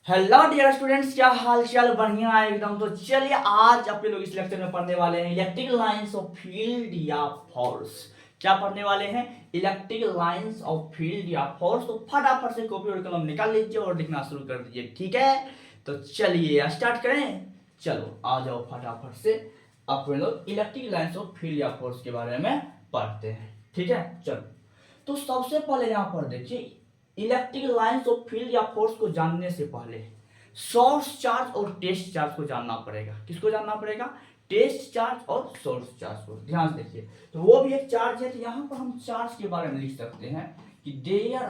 Hello dear students, क्या हाल चाल? बढ़िया है एकदम। तो चलिए आज अपने लोग इस लेक्चर में पढ़ने वाले हैं इलेक्ट्रिक लाइंस ऑफ फील्ड या फोर्स। क्या पढ़ने वाले हैं? इलेक्ट्रिक लाइंस ऑफ फील्ड या फोर्स। तो फटाफट से कॉपी और कलम निकाल लीजिए और लिखना शुरू कर दीजिए, ठीक है? तो चलिए स्टार्ट करें। चलो आ जाओ फटाफट से अपने लोग इलेक्ट्रिक लाइंस ऑफ फील्ड या फोर्स के बारे में पढ़ते हैं, ठीक है? चलो तो सबसे पहले यहाँ पर देखिए, इलेक्ट्रिक लाइंस ऑफ फील्ड या फोर्स को जानने से पहले सोर्स चार्ज और टेस्ट चार्ज को जानना पड़ेगा। किसको जानना पड़ेगा? टेस्ट चार्ज और सोर्स चार्ज को। ध्यान से देखिए, तो वो भी एक चार्ज है। तो यहां पर हम चार्ज के बारे में लिख सकते हैं कि there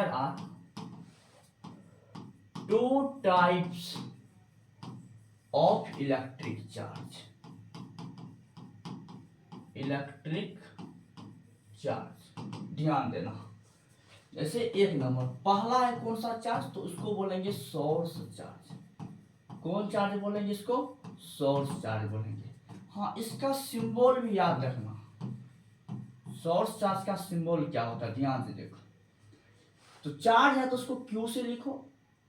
are two types of electric charge. Electric charge ध्यान देना। जैसे एक नंबर पहला है कौन सा चार्ज, तो उसको बोलेंगे सोर्स चार्ज। कौन चार्ज बोलेंगे इसको? सोर्स चार्ज बोलेंगे। हाँ, इसका सिंबल भी याद रखना। सोर्स चार्ज का सिंबल क्या होता है, ध्यान से देखो। तो चार्ज है तो उसको क्यू से लिखो,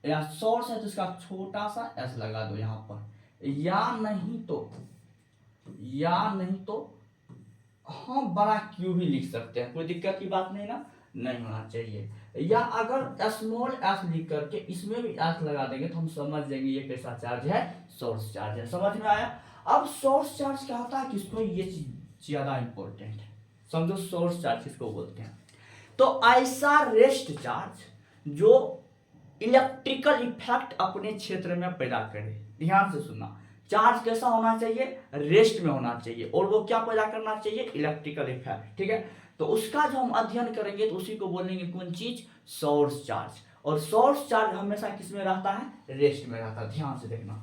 या सोर्स है तो इसका छोटा सा एस लगा दो यहां पर, या नहीं तो हम बड़ा क्यू भी लिख सकते हैं, कोई दिक्कत की बात नहीं ना, नहीं होना चाहिए। या अगर स्मॉल एस लिख करके इसमें भी एस लगा देंगे तो हम समझ जाएंगे ये कैसा चार्ज है, सोर्स चार्ज है। समझ में आया? अब सोर्स चार्ज क्या होता है, किसको? ये चीज ज्यादा इंपॉर्टेंट है, समझो सोर्स चार्ज किसको बोलते हैं। तो ऐसा रेस्ट चार्ज जो इलेक्ट्रिकल इफेक्ट अपने क्षेत्र में पैदा करे। ध्यान से सुनना, चार्ज कैसा होना चाहिए? रेस्ट में होना चाहिए। और वो क्या पैदा करना चाहिए? इलेक्ट्रिकल इफेक्ट, ठीक है? तो उसका जो हम अध्ययन करेंगे तो उसी को बोलेंगे कौन चीज? Source charge. और सोर्स चार्ज हमेशा किस में रहता है? रेस्ट में रहता है। ध्यान से देखना,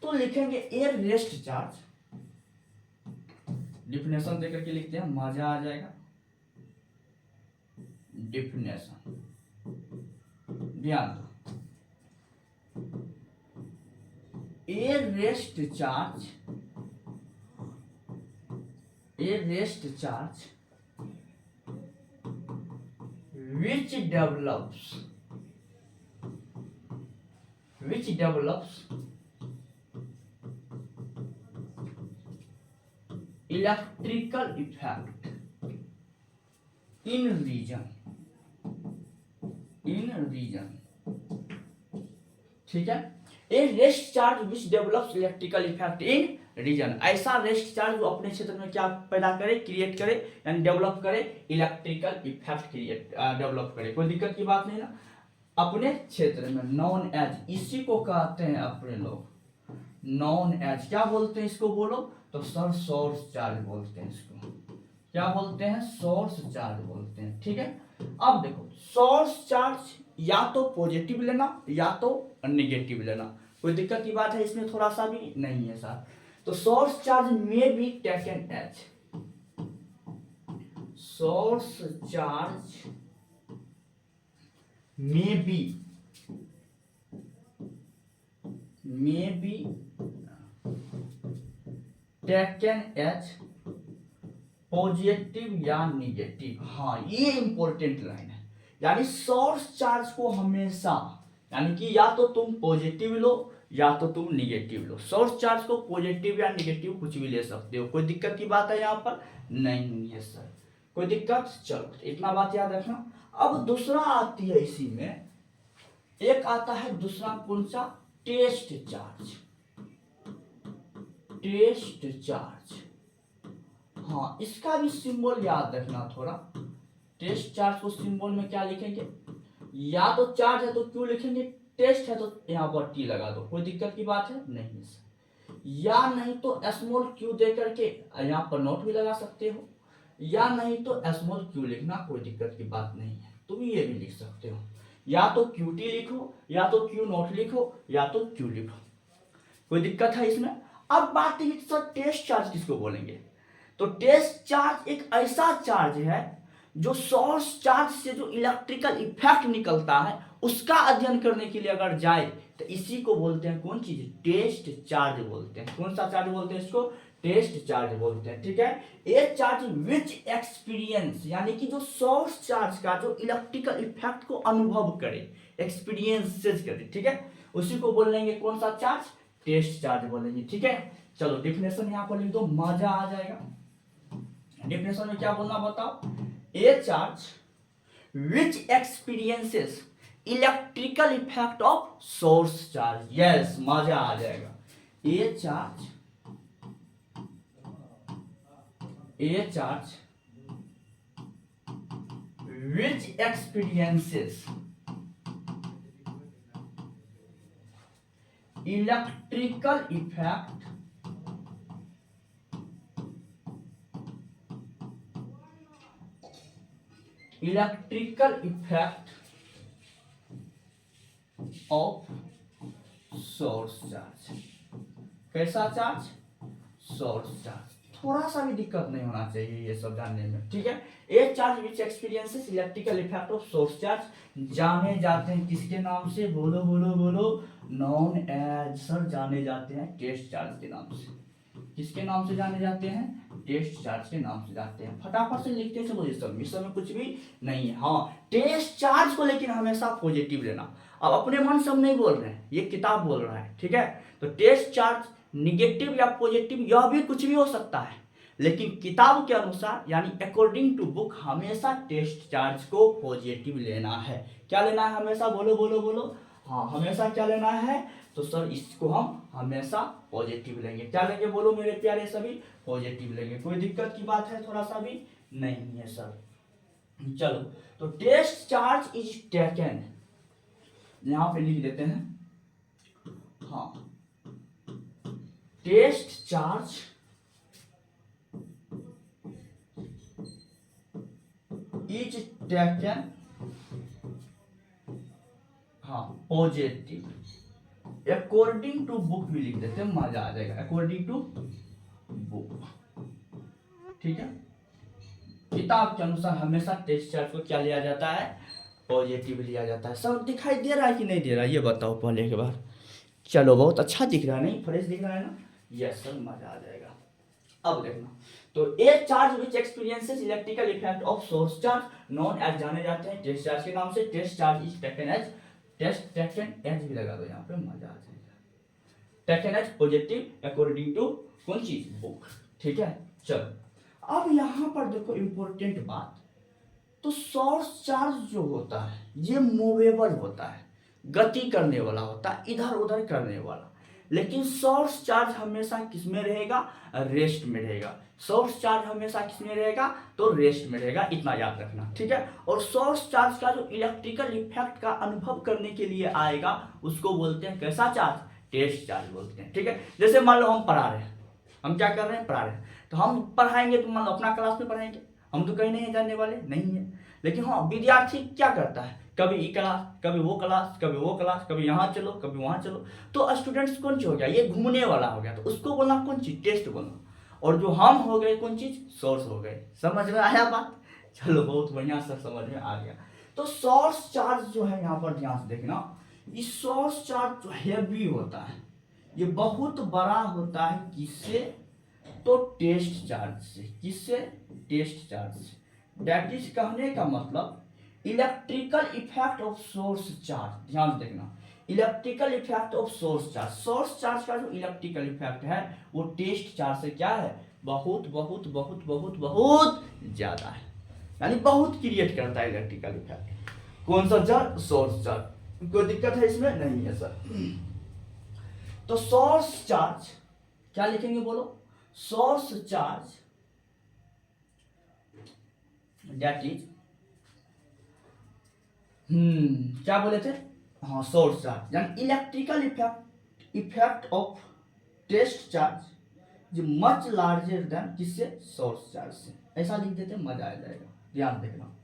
तो लिखेंगे ए रेस्ट चार्ज। डिफिनेशन देकर के लिखते हैं, मजा आ जाएगा। डिफिनेशन ध्यान दो। A rest charge which develops electrical effect in region, ठीक है? A rest charge which develops electrical effect in region. ऐसा रेस्ट चार्ज जो अपने क्षेत्र में क्या पैदा करे? क्रिएट करे, यानी डेवलप करे, इलेक्ट्रिकल इफेक्ट डेवलप करे। कोई दिक्कत की बात नहीं ना। अपने क्षेत्र में नॉन एज, इसी को कहते हैं अपने लोग नॉन एज, क्या बोलते हैं इसको? बोलो तो सर, सोर्स चार्ज बोलते हैं इसको। क्या बोलते हैं? सोर्स चार्ज बोलते हैं, ठीक है? अब देखो, सोर्स चार्ज या तो पॉजिटिव लेना या तो नेगेटिव लेना, कोई दिक्कत की बात है इसमें थोड़ा सा भी नहीं है सर। तो सोर्स चार्ज में be taken as, source charge में बी टेकन एज पॉजिटिव या निगेटिव। हाँ, ये इंपॉर्टेंट लाइन है। यानी सोर्स चार्ज को हमेशा, यानी कि या तो तुम पॉजिटिव लो या तो तुम निगेटिव लो। सोर्स चार्ज को पॉजिटिव या निगेटिव कुछ भी ले सकते हो, कोई दिक्कत की बात है यहाँ पर नहीं है सर, कोई दिक्कत? चलो इतना बात याद रखना। अब दूसरा आती है इसी में, एक आता है दूसरा कौन सा? Test charge. टेस्ट चार्ज, हाँ, इसका भी सिंबल याद रखना थोड़ा। टेस्ट चार्ज को सिंबल में क्या लिखेंगे? या तो चार्ज है तो क्यू लिखेंगे, टेस्ट है तो यहाँ पर टी लगा दो, कोई दिक्कत की बात है नहीं सर। या नहीं तो स्मॉल क्यू दे करके यहाँ पर नोट भी लगा सकते हो, या नहीं तो स्मॉल क्यू लिखना, कोई दिक्कत की बात नहीं है। तुम ये भी लिख सकते हो, या तो क्यू टी लिखो, या तो क्यू नोट लिखो, या तो क्यू लिखो, कोई दिक्कत है इसमें? अब बात है सर, टेस्ट चार्ज किसको बोलेंगे? तो टेस्ट चार्ज एक ऐसा चार्ज है जो सोर्स चार्ज से जो इलेक्ट्रिकल इफेक्ट निकलता है उसका अध्ययन करने के लिए अगर जाए तो इसी को बोलते हैं कौन चीज? टेस्ट चार्ज बोलते हैं। कौन सा चार्ज बोलते हैं इसको? टेस्ट चार्ज बोलते हैं, ठीक है। ए चार्ज विच एक्सपीरियंस, यानी कि जो सोर्स चार्ज का जो इलेक्ट्रिकल इफेक्ट को अनुभव करे, एक्सपीरियंसेस करे, ठीक है, उसी को बोलेंगे कौन सा चार्ज, टेस्ट चार्ज बोलेंगे, ठीक है। चलो डिफिनेशन यहाँ पर लिख दो, मजा आ जाएगा। डिफिनेशन में क्या बोलना बताओ, ए charge which experiences electrical effect of source charge, yes मजा आ जाएगा। ए charge which experiences electrical effect of source charge, कैसा चार्ज, सोर्स चार्ज। थोड़ा सा भी दिक्कत नहीं होना चाहिए ये सब जानने में, ठीक है। ए charge which experiences electrical effect of source charge जाने जाते हैं किसके नाम से, बोलो बोलो बोलो, नॉन एज, सर जाने जाते हैं टेस्ट चार्ज के नाम से। किसके नाम से जाने जाते हैं, टेस्ट चार्ज के नाम से जाते हैं। फटाफट से लिखते चलो, इस सब में कुछ भी नहीं है। हाँ टेस्ट चार्ज को लेकिन हमेशा पॉजिटिव लेना। अब अपने मन से हम नहीं बोल रहे हैं, ये किताब बोल रहा है, ठीक है। तो टेस्ट चार्ज निगेटिव या पॉजिटिव यह भी कुछ भी हो सकता है, लेकिन किताब के अनुसार यानी अकॉर्डिंग टू बुक हमेशा टेस्ट चार्ज को पॉजिटिव लेना है। क्या लेना है हमेशा, बोलो बोलो बोलो, हाँ हमेशा क्या लेना है, तो सर इसको हम हमेशा पॉजिटिव लेंगे। क्या लेंगे बोलो मेरे प्यारे सभी, पॉजिटिव लेंगे। कोई दिक्कत की बात है थोड़ा सा भी नहीं है सर। चलो तो टेस्ट चार्ज इज टेकन, यहां पे लिख देते हैं, हाँ टेस्ट चार्ज इज टेकन, हाँ पॉजिटिव, अकॉर्डिंग टू बुक भी लिख देते हैं, मजा आ जाएगा, अकॉर्डिंग टू बुक, ठीक है। किताब के अनुसार हमेशा टेस्ट चार्ज को क्या लिया जाता है, पॉजिटिव लिया जाता है। सब दिखाई दे रहा है कि नहीं दे रहा है, ये बताओ पहले के बार। चलो बहुत अच्छा दिख रहा है, नहीं फ्रेश दिख रहा है ना, यस सर मजा आ जाएगा। अब देखना, तो a charge which experiences electrical effect of source charge known as जाने जाते हैं टेस्ट चार्ज के नाम से। Test charge is taken as, test taken as भी लगा दो यहाँ पे, मजा आ जाएगा। Taken as positive according to कौन चीज, बुक, ठीक है। चलो अब यहाँ पर देखो इंपॉर्टेंट बात, तो सोर्स चार्ज जो होता है ये मूवेबल होता है, गति करने वाला होता है, इधर उधर करने वाला। लेकिन सोर्स चार्ज हमेशा किसमें रहेगा, रेस्ट में रहेगा। सोर्स चार्ज हमेशा किसमें रहेगा, तो रेस्ट में रहेगा, इतना याद रखना, ठीक है। और सोर्स चार्ज का जो इलेक्ट्रिकल इफेक्ट का अनुभव करने के लिए आएगा उसको बोलते हैं कैसा चार्ज, टेस्ट चार्ज बोलते हैं, ठीक है। जैसे मान लो हम पढ़ा रहे हैं, हम क्या कर रहे हैं, पढ़ा रहे हैं, तो हम पढ़ाएंगे तो मान लो अपना क्लास में पढ़ाएंगे, हम तो कहीं नहीं जानने वाले नहीं है। लेकिन हाँ विद्यार्थी क्या करता है, कभी ई क्लास, कभी वो क्लास, कभी वो क्लास, कभी यहाँ चलो कभी वहाँ चलो, तो स्टूडेंट्स कौन सी हो गया, ये घूमने वाला हो गया, तो उसको बोलना कौन चीज, टेस्ट बोलना। और जो हम हो गए कौन चीज, सोर्स हो गए। समझ में आया बात, चलो बहुत बढ़िया सर समझ में आ गया। तो सोर्स चार्ज जो है यहाँ पर ध्यान से देखना, ये सोर्स चार्ज जो हैवी होता है ये बहुत बड़ा होता है, किससे, तो टेस्ट चार्ज से। किससे, टेस्ट चार्ज से। दैट इज कहने का मतलब electrical effect of source charge, ध्यान देखना, electrical effect of source charge, source charge का जो इलेक्ट्रिकल इफेक्ट है वो टेस्ट चार्ज से क्या है, बहुत बहुत बहुत बहुत बहुत ज्यादा है, यानी बहुत क्रिएट करता है इलेक्ट्रिकल इफेक्ट। कौन सा चार्ज, सोर्स चार्ज। कोई दिक्कत है इसमें, नहीं है सर। तो सोर्स चार्ज क्या लिखेंगे बोलो, सोर्स चार्ज दैट इज, क्या बोले थे, हाँ सोर्स चार्ज यानी electrical effect of test charge जो मच लार्जर देन किससे, सोर्स चार्ज से। ऐसा लिख देते हैं, मजा आ जाएगा, ध्यान देखना।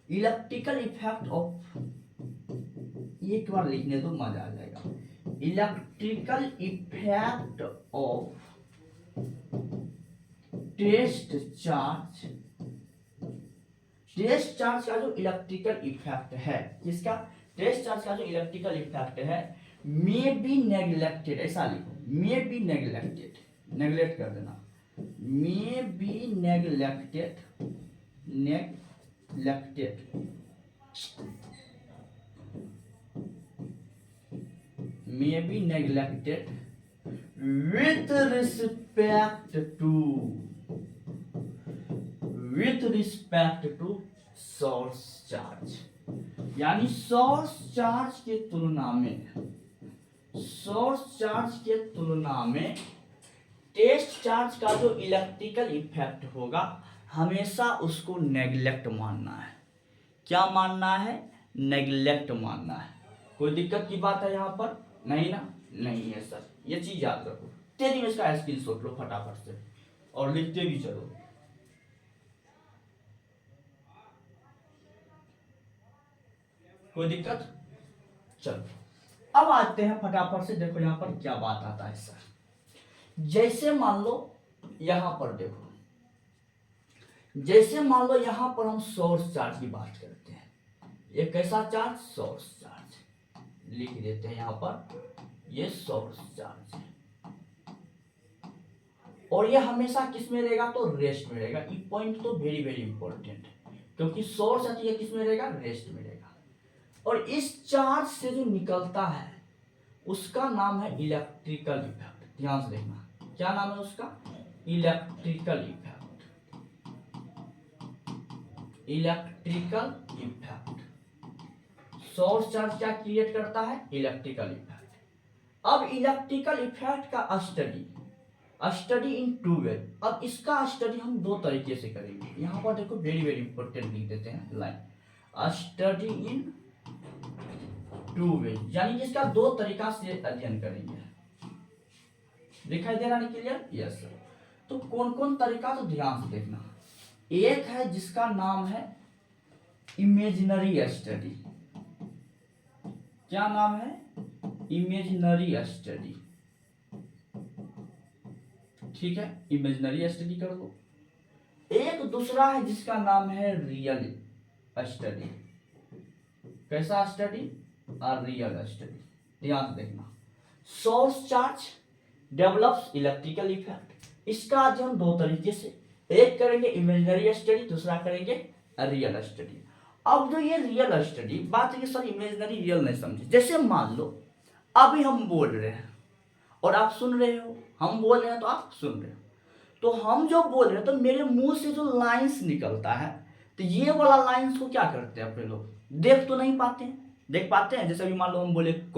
इलेक्ट्रिकल इफेक्ट ऑफ, एक बार लिखने तो मजा आ जाएगा, electrical effect of test charge, test charge का जो इलेक्ट्रिकल इफेक्ट है, किसका, टेस्ट चार्ज का जो इलेक्ट्रिकल इफेक्ट है, मे बी नेग्लेक्टेड, ऐसा लिखो, मे बी नेग्लेक्टेड, नेग्लेक्ट कर देना, may be neglected with respect to source charge. यानी सोर्स चार्ज के तुलना में टेस्ट चार्ज का जो इलेक्ट्रिकल इफेक्ट होगा हमेशा उसको नेग्लेक्ट मानना है। क्या मानना है? नेग्लेक्ट मानना है। कोई दिक्कत की बात है यहाँ पर? नहीं ना? नहीं है सर, ये चीज याद रखो। तेरी में इसका स्क्रीनशॉट लो फटाफट से और लिखते भी चलो। कोई दिक्कत? चलो अब आते हैं फटाफट से। देखो यहाँ पर क्या बात आता है सर। जैसे मान लो यहां पर देखो, जैसे मान लो यहां पर हम सोर्स चार्ज की बात करते हैं। ये कैसा चार्ज? Source charge. लिख देते हैं यहां पर, ये सोर्स चार्ज है और ये हमेशा किस में रहेगा? तो रेस्ट में रहेगा। ये पॉइंट तो वेरी वेरी इंपॉर्टेंट है, क्योंकि सोर्स है किस में रहेगा? रेस्ट में रहेगा। और इस चार्ज से जो निकलता है उसका नाम है इलेक्ट्रिकल इफेक्ट। ध्यान से देखना, क्या नाम है उसका? Electrical effect. Electrical effect. Source charge क्या क्रिएट करता है? Electrical effect. अब इलेक्ट्रिकल इफेक्ट का स्टडी इन टू वे। अब इसका स्टडी हम दो तरीके से करेंगे। यहां पर देखो वेरी वेरी इंपॉर्टेंट लिख देते हैं line, study in two way, यानी इसका दो तरीका से अध्ययन करेंगे। दिखाई दे रहा है क्लियर? Yes sir. तो कौन कौन तरीका? तो ध्यान से देखना। एक है जिसका नाम है इमेजिनरी स्टडी। क्या नाम है? Imaginary study. ठीक है, इमेजिनरी स्टडी कर लो। एक दूसरा है जिसका नाम है रियल स्टडी। कैसा स्टडी? Real study. ध्यान से देखना। Source charge develops electrical effect. इसका अध्ययन दो तरीके से, एक करेंगे इमेजिनरी स्टडी, दूसरा करेंगे रियल स्टडी। अब जो ये रियल स्टडी बात है कि सर इमेजिनरी रियल नहीं समझे। जैसे मान लो अभी हम बोल रहे हैं और आप सुन रहे हो, हम बोल रहे हैं तो आप सुन रहे हो। तो हम जो बोल रहे हैं तो मेरे मुंह से जो लाइंस निकलता है, तो ये वाला लाइंस को क्या करते हैं अपने लोग? देख तो नहीं पाते हैं। देख पाते हैं? जैसे अभी मान लो हम बोले क,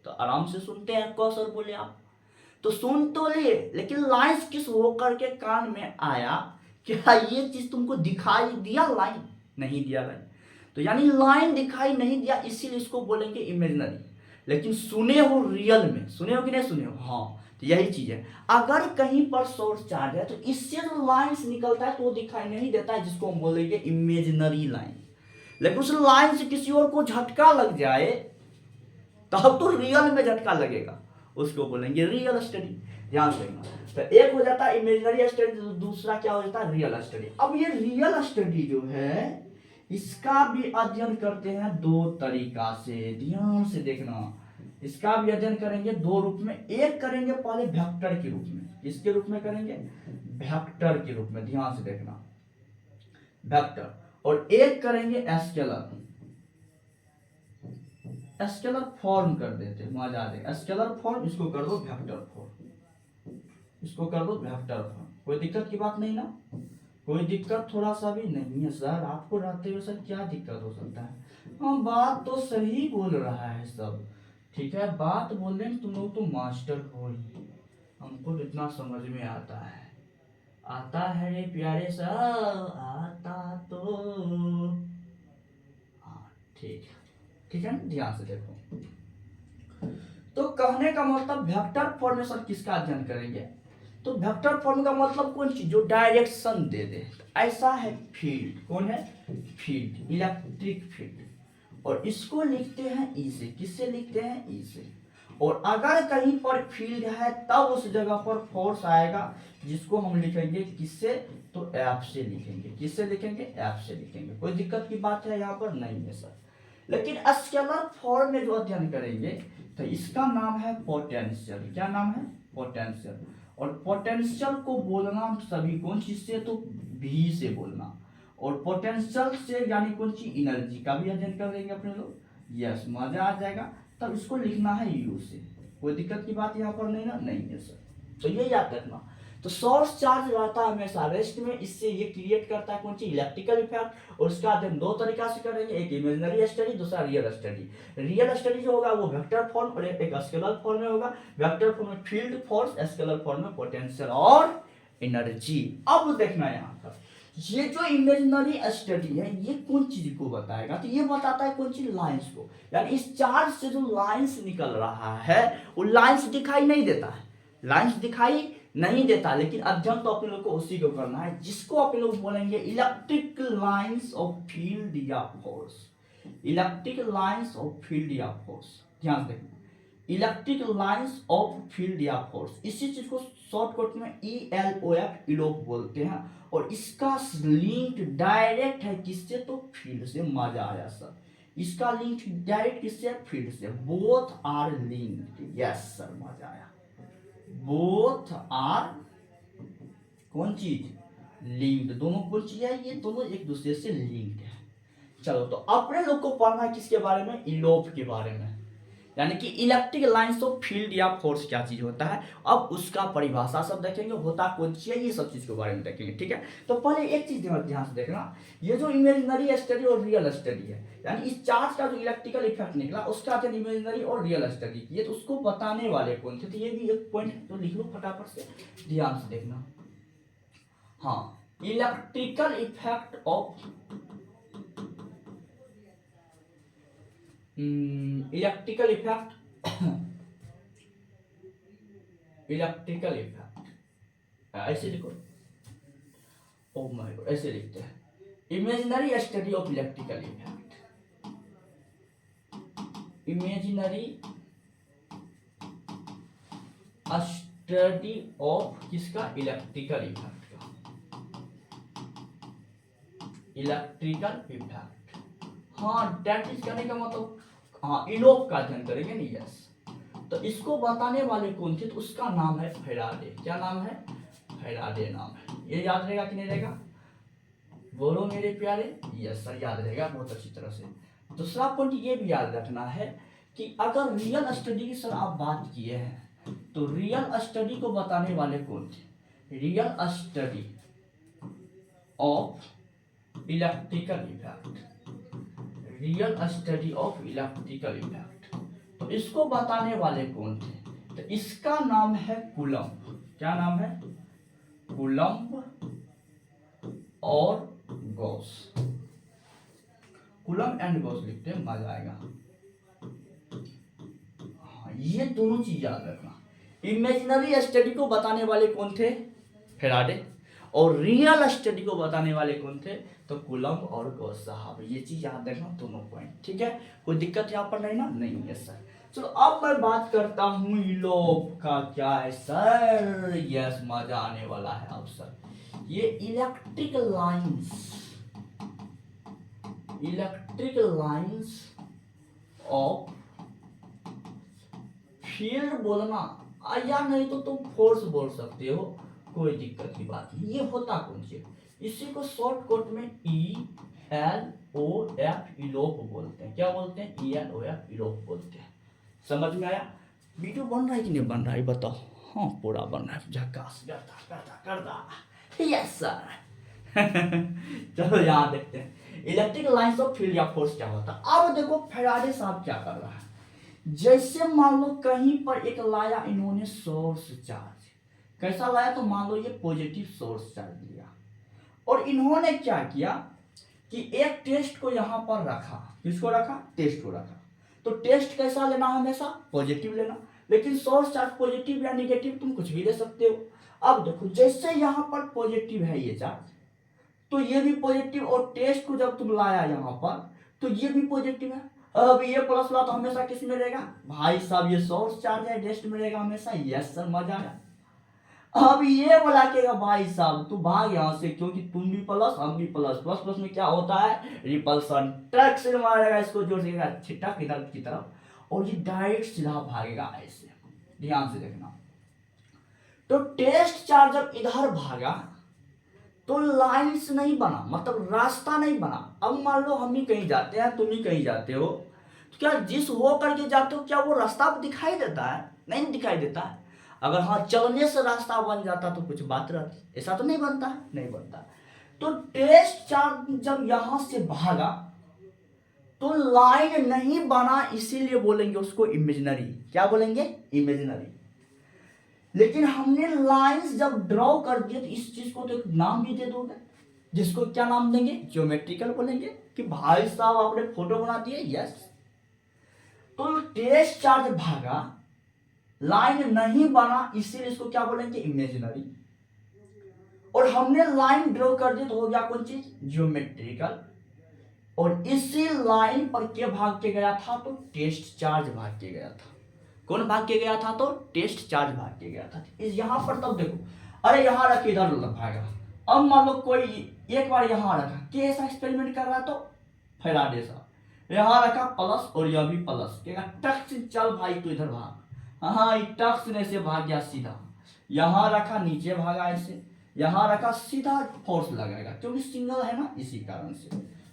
तो आराम से सुनते हैं। क सर बोले आप, तो सुन तो लिए, लेकिन लाइंस किस होकर के कान में आया? क्या ये चीज तुमको दिखाई दिया? लाइन नहीं दिया। लाइन तो यानी लाइन दिखाई नहीं दिया, इसीलिए इसको बोलेंगे इमेजिनरी। लेकिन सुने हो रियल में, सुने हो कि नहीं सुने हो? हाँ, तो यही चीज है। अगर कहीं पर सोर्स चार्ज है तो इससे जो लाइंस निकलता है तो वो दिखाई नहीं देता है, जिसको हम बोलेंगे इमेजिनरी लाइन। लेकिन उस लाइन से किसी और को झटका लग जाए तब तो रियल में झटका लगेगा, उसको बोलेंगे रियल स्टडी। ध्यान से देखना। तो एक हो जाता है इमेजिनरी स्टडी, दूसरा क्या हो जाता है? Real study. अब ये रियल स्टडी जो है इसका भी अध्ययन करते हैं दो तरीका से। ध्यान से देखना, इसका भी अध्ययन करेंगे दो रूप में। एक करेंगे पहले वेक्टर के रूप में। किसके रूप में करेंगे? वेक्टर के रूप में। ध्यान से देखना, वेक्टर। और एक करेंगे स्केलर। स्केलर फॉर्म कर देते हैं, मजा आ जाएगा। स्केलर फॉर्म, इसको कर दो वेक्टर फॉर्म, इसको कर दो वेक्टर फॉर्म। कोई दिक्कत की बात नहीं ना? कोई दिक्कत थोड़ा सा भी नहीं है सर? आपको रहते हुए सर क्या दिक्कत हो सकता है? हाँ, बात तो सही बोल रहा है सब, ठीक है। बात बोल रहे हैं, तुम लोग तो मास्टर हो ही, हमको इतना समझ में आता है। आता है रे प्यारे सर, आता तो। हाँ ठीक है, ध्यान से देखो। तो कहने का मतलब वेक्टर फॉर्मेशन किसका अध्ययन करेंगे? तो वेक्टर फॉर्म का मतलब कौन चीज? जो डायरेक्शन दे दे। ऐसा है फील्ड। कौन है? Field, electric field. और इसको लिखते हैं ई से। किससे लिखते हैं? ई से। और अगर कहीं पर फील्ड है तब उस जगह पर फोर्स आएगा, जिसको हम लिखेंगे किससे? तो एफ से लिखेंगे। किससे लिखेंगे? एफ से लिखेंगे। कोई दिक्कत की बात है यहाँ पर? नहीं है सर। लेकिन स्केलर फॉर्म में जो अध्ययन करेंगे तो इसका नाम है पोटेंशियल। क्या नाम है? पोटेंशियल। और पोटेंशियल को बोलना सभी कौन चीज से, तो भी से बोलना। और पोटेंशियल से यानी कौन चीज, एनर्जी का भी अध्ययन कर लेंगे अपने लोग। यस, मजा आ जाएगा। तब इसको लिखना है यू से, कोई दिक्कत की बात यहाँ पर नहीं ना, नहीं है सर। तो ये याद रखना। तो सोर्स चार्ज रहता है हमेशा रेस्ट में, इससे ये क्रिएट करता है कौन सी, इलेक्ट्रिकल इफेक्ट। और उसका अध्ययन दो तरीका से करेंगे, एक इमेजिनरी स्टडी, दूसरा रियल स्टडी। रियल स्टडी जो होगा वो वेक्टर फॉर्म और एक स्केलर फॉर्म में होगा। वेक्टर फॉर्म में फील्ड फोर्स, स्केलर फॉर्म में पोटेंशियल और एनर्जी। अब देखना यहाँ पर, ये जो इमेजिनरी स्टडी है ये कौन चीज को बताएगा, तो ये बताता है कौन चीज, लाइंस को। यानी इस चार्ज से जो लाइंस निकल रहा है वो लाइंस दिखाई नहीं देता है, लाइंस दिखाई नहीं देता, लेकिन अध्ययन तो अपने लोग को उसी को करना है, जिसको अपने लोग बोलेंगे इलेक्ट्रिक लाइंस ऑफ फील्ड या force. Electric lines of field या फोर्स, ध्यान से देखना, इलेक्ट्रिक लाइंस ऑफ फील्ड या फोर्स। इसी चीज को शॉर्टकट में ELOF, इलोप बोलते हैं। और इसका लिंक डायरेक्ट है किससे, तो फील्ड से। मजा आया सर, इसका लिंक डायरेक्ट किससे, फील्ड से। Both are linked, yes sir, मजा आया। बोथ आर कौन चीज, लिंक्ड। दोनों कौन चीज है, ये दोनों एक दूसरे से लिंक्ड है। चलो, तो अपने लोग को पढ़ना है किसके बारे में, इलोप के बारे में, यानी कि इलेक्ट्रिक लाइंस ऑफ फील्ड या फोर्स क्या चीज होता है। अब उसका परिभाषा सब देखेंगे, होता कौन चीज है, ये सब चीज के बारे में देखेंगे, ठीक है। तो पहले एक चीज ध्यान से देखना, ये जो इमेजिनरी स्टडी और रियल स्टडी है, यानी इस चार्ज का जो इलेक्ट्रिकल इफेक्ट निकला उसका अध्ययन इमेजिनरी और रियल स्टडी किए, तो उसको बताने वाले कौन थे, तो ये भी एक पॉइंट तो लिख लो फटाफट से, ध्यान से देखना। हाँ, electrical effect of electrical effect electrical effect ऐसे लिखो, ओ माय गॉड, ऐसे लिखते हैं, imaginary study of electrical effect, imaginary study of किसका, इलेक्ट्रिकल इफेक्ट का, इलेक्ट्रिकल इफेक्ट। हाँ, डेट इज करने का मतलब, हाँ, इलोप का अध्ययन करेंगे नहीं, यस। तो इसको बताने वाले कौन थे, तो उसका नाम है फैराडे। क्या नाम है, फैराडे नाम है। ये याद रहेगा कि नहीं रहेगा, बोलो मेरे प्यारे, यस सर, याद रहेगा बहुत अच्छी तरह से। दूसरा पॉइंट ये भी याद रखना है कि अगर रियल स्टडी की सर आप बात किए हैं, तो रियल स्टडी को बताने वाले कौन थे, real study of electrical effect, real study of electrical effect. तो इसको बताने वाले कौन थे, तो इसका नाम है कूलम्ब। क्या नाम है, कूलम्ब और गॉस। कूलम्ब एंड गॉस लिखते हैं, मजा आएगा। हाँ, ये दोनों चीज याद रखना। इमेजिनरी स्टडी को बताने वाले कौन थे, फैराडे, और रियल स्टडी को बताने वाले कौन थे, तो कूलम्ब और गॉस साहब। ये चीज याद रखना, दोनों पॉइंट, ठीक है। कोई दिक्कत यहाँ पर नहीं ना, नहीं है सर। चलो, अब मैं बात करता हूँ इलोप का क्या है सर, यस, मजा आने वाला है अब सर। ये इलेक्ट्रिक लाइंस ऑफ फील्ड बोलना, या नहीं तो तुम फोर्स बोल सकते हो, कोई दिक्कत की बात नहीं। ये होता कौन सी, इसी को शॉर्टकट में ELOF, इलोप बोलते हैं। क्या बोलते हैं, ELOF, इलोप बोलते हैं। समझ में आया, वीडियो बन रहा है कि नहीं बन रहा है बताओ। हाँ, पूरा बन रहा है, झकास, करता, यस सर। चलो यहाँ देखते हैं इलेक्ट्रिक लाइंस ऑफ फील्ड या फोर्स क्या होता है। अब देखो फैराडे साहब क्या कर रहा है, जैसे मान लो कहीं पर एक लाया इन्होंने सोर्स चार्ज, कैसा लाया, तो मान लो ये पॉजिटिव सोर्स चार्ज लिया, और इन्होंने क्या किया कि एक टेस्ट को यहां पर रखा। किसको रखा, टेस्ट को रखा। तो टेस्ट कैसा लेना, हमेशा पॉजिटिव लेना, लेकिन सोर्स चार्ज पॉजिटिव या नेगेटिव तुम कुछ भी ले सकते हो। अब देखो, जैसे यहां पर पॉजिटिव है ये चार्ज, तो ये भी पॉजिटिव, और टेस्ट को जब तुम लाया यहां पर, तो ये भी पॉजिटिव है। अब ये प्लस ला तो हमेशा किस में रहेगा, भाई साहब ये सोर्स चार्ज है, टेस्ट में रहेगा हमेशा, यस सर, मजा आया। अब ये बोला कि भाई साहब तू भाग यहां से, क्योंकि तुम भी प्लस हम भी प्लस, प्लस प्लस में क्या होता है, रिपल्सन, ट्रक से मारेगा इसको, जोर से छिटक इधर की तरफ, और ये डायरेक्ट सीधा भागेगा ऐसे। ध्यान से देखना, तो टेस्ट चार्ज जब इधर भागा तो लाइंस नहीं बना, मतलब रास्ता नहीं बना। अब मान लो हम ही कहीं जाते हैं, तुम ही कहीं जाते हो, तो क्या जिस हो करके जाते हो क्या वो रास्ता दिखाई देता है? नहीं दिखाई देता है। अगर हाँ चलने से रास्ता बन जाता तो कुछ बात रहती, ऐसा तो नहीं बनता है, नहीं बनता। तो टेस्ट चार्ज जब यहां से भागा तो लाइन नहीं बना, इसीलिए बोलेंगे उसको इमेजिनरी। क्या बोलेंगे? इमेजिनरी। लेकिन हमने लाइंस जब ड्रॉ कर दिए तो इस चीज को तो एक नाम भी दे दोगे, जिसको क्या नाम देंगे? ज्योमेट्रिकल बोलेंगे। कि भाई साहब आपने फोटो बना दिए, यस। तो टेस्ट चार्ज भागा, लाइन नहीं बना, इसीलिए इसको क्या बोलेंगे? इमेजिनरी। और हमने लाइन ड्रॉ कर दी तो हो गया कौन चीज? ज्योमेट्रिकल। और इसी लाइन पर क्या भाग के गया था? तो टेस्ट चार्ज भाग के गया था। कौन भाग के गया था? तो टेस्ट चार्ज भाग के गया था। इस यहां पर तब देखो, अरे यहां रख, इधर भागा। अब मान लो कोई एक बार यहां रखा, कैसा एक्सपेरिमेंट कर रहा? तो फैराडे साहब यहां रखा प्लस और यह भी प्लस, टक से चल भाई तू इधर भाग। हाँ टक से ऐसे भाग गया सीधा। यहां रखा नीचे भागा ऐसे, यहां रखा सीधा फोर्स लगाएगा, क्योंकि सिंगल है ना, इसी कारण से।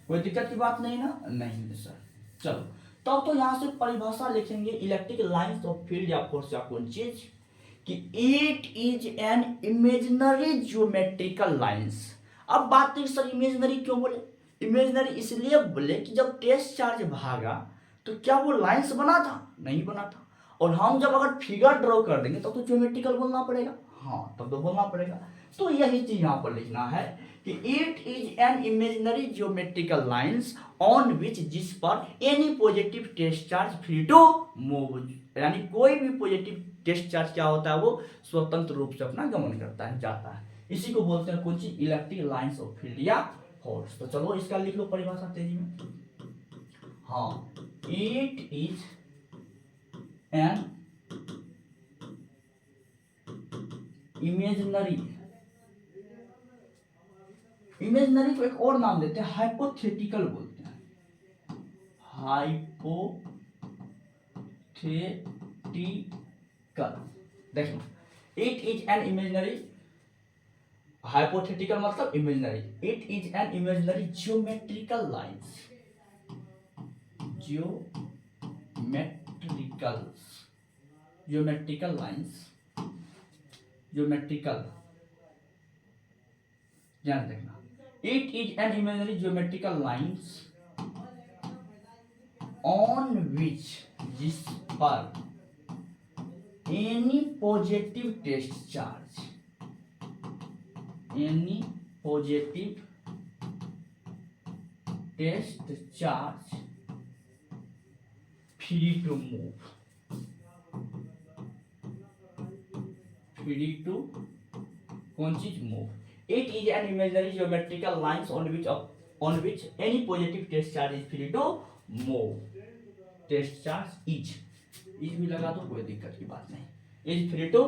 कोई दिक्कत की बात नहीं ना? नहीं सर। चलो तो यहां से परिभाषा लिखेंगे इलेक्ट्रिक लाइंस ऑफ फील्ड या फोर्स या कौन चीज, कि it is an imaginary geometrical lines. अब बात करें सर इमेजिनरी क्यों बोले? इमेजिनरी इसलिए बोले कि जब टेस्ट चार्ज भागा तो क्या वो लाइंस बना था? नहीं बना था। और हम जब अगर फिगर ड्रॉ कर देंगे तब तो ज्योमेट्रिकल बोलना पड़ेगा। हाँ तब तो बोलना पड़ेगा। तो यही चीज यहाँ पर लिखना है कि it is an imaginary geometrical lines on which, जिस पर any positive test charge free to move, यानी कोई भी पॉजिटिव टेस्ट चार्ज क्या होता है? वो स्वतंत्र रूप से अपना गमन करता है, जाता है। इसी को बोलते हैं कौन सी? इलेक्ट्रिक लाइंस ऑफ फील्ड या फोर्स। तो चलो इसका लिख लो परिभाषा तेजी में। हाँ, it is an imaginary, imaginary को एक और नाम देते हैं हाइपोथेटिकल बोलते हैं, हाइपोथेटिकल। देखो, it is an imaginary, hypothetical मतलब imaginary, it is an imaginary geometrical lines, geometrical lines, geometrical, ध्यान देखना। It is an imaginary geometrical lines on which, जिस पर any positive test charge, any positive test charge free to move, free to कौन चीज? Move. It is an imaginary geometrical lines on which any positive test charge is free to move. Test charge is भी लगा तो कोई दिक्कत की बात नहीं, is free to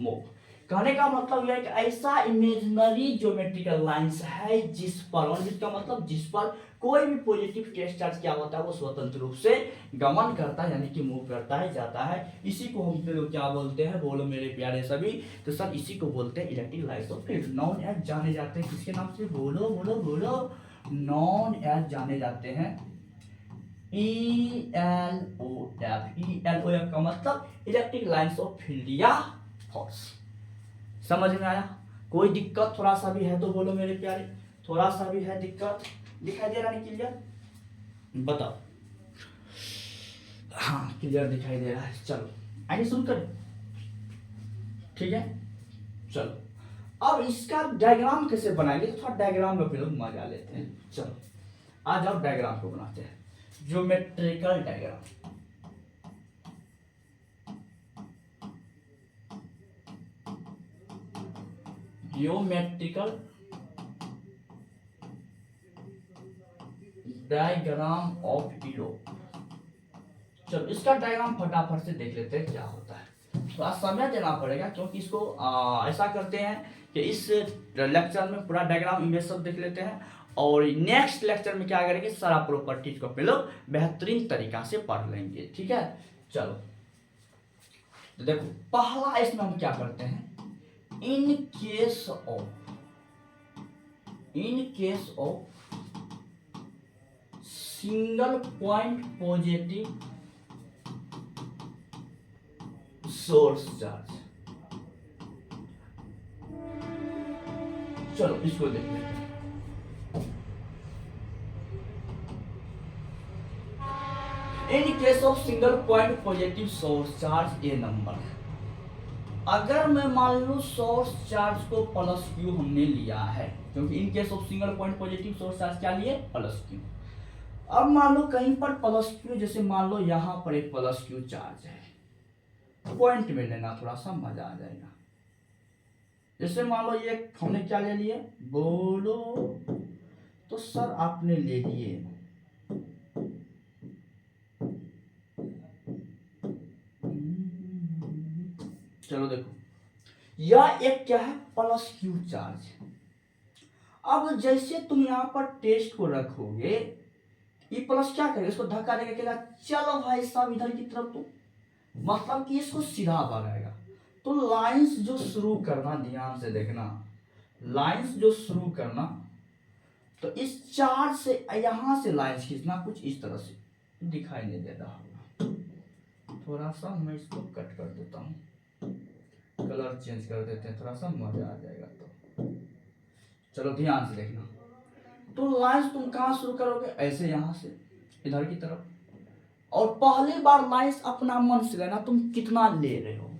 move। कहने का मतलब यह है कि ऐसा इमेजिनरी ज्योमेट्रिकल लाइंस है जिस पर, और जिसका मतलब जिस पर कोई भी पॉजिटिव टेस्ट चार्ज क्या होता है? वो स्वतंत्र रूप से गमन करता है, यानी कि मूव करता है, जाता है। इसी को हम लोग क्या बोलते हैं? बोलो मेरे प्यारे सभी। तो सर इसी को बोलते हैं electric lines of field. Known as जाने जाते हैं किसके नाम से? बोलो बोलो बोलो। नॉन एज जाने जाते हैं ELOF। ELOF का मतलब इलेक्ट्रिक लाइंस ऑफ फील्ड या फोर्स। समझ में आया? कोई दिक्कत थोड़ा सा भी है तो बोलो मेरे प्यारे, थोड़ा सा भी है दिक्कत? दिखाई दे रहा नहीं क्लियर? बताओ। हाँ क्लियर दिखाई दे रहा है। चलो आगे शुरू करें, ठीक है? चलो अब इसका डायग्राम कैसे बनाएंगे? तो थोड़ा डायग्राम में फिर मजा लेते हैं। चलो आज आप डायग्राम को बनाते हैं, geometrical diagram. Geometrical diagram of elope. चलो इसका डायग्राम फटाफट से देख लेते हैं क्या होता है। थोड़ा समय देना पड़ेगा क्योंकि इसको ऐसा करते हैं कि इस लेक्चर में पूरा डायग्राम इमेज सब देख लेते हैं, और नेक्स्ट लेक्चर में क्या करेंगे? सारा प्रॉपर्टीज को हम लोग बेहतरीन तरीका से पढ़ लेंगे, ठीक है? चलो तो देखो, पहला इसमें हम क्या करते हैं in case of single point positive source charge। चलो इसको देख लेते हैं। In case of single point positive source charge A number, अगर मैं मान लू सोर्स चार्ज को प्लस क्यू हमने लिया है, क्योंकि in case of single point positive source charge क्या लिए, प्लस क्यू। अब मान लो कहीं पर प्लस क्यू, जैसे मान लो यहां पर एक प्लस क्यू चार्ज है, पॉइंट में लेना थोड़ा सा मजा आ जाएगा। जैसे मान लो ये हमने क्या ले लिए, बोलो तो सर आपने ले लिए चलो देखो यह एक क्या है, प्लस क्यू चार्ज। अब जैसे तुम यहां पर टेस्ट को रखोगे, ये प्लस क्या करेगा, इसको धक्का देगा, कहेगा चलो भाई साहब इधर की तरफ, तो मतलब कि इसको सीधा भागेगा। तो लाइंस जो शुरू करना, ध्यान से देखना, लाइंस जो शुरू करना, तो इस चार्ज से यहां से लाइंस खींचना कुछ इस तरह से, दिखाई नहीं दे रहा होगा, थोड़ा सा मैं इसको कट कर देता हूं, कलर चेंज कर देते हैं, थोड़ा सा मजा आ जाएगा। तो चलो ध्यान से देखना, तो लाइंस तुम कहां शुरू करोगे, ऐसे यहां से इधर की तरफ, और पहली बार लाइंस अपना मन से लेना, तुम कितना ले रहे हो,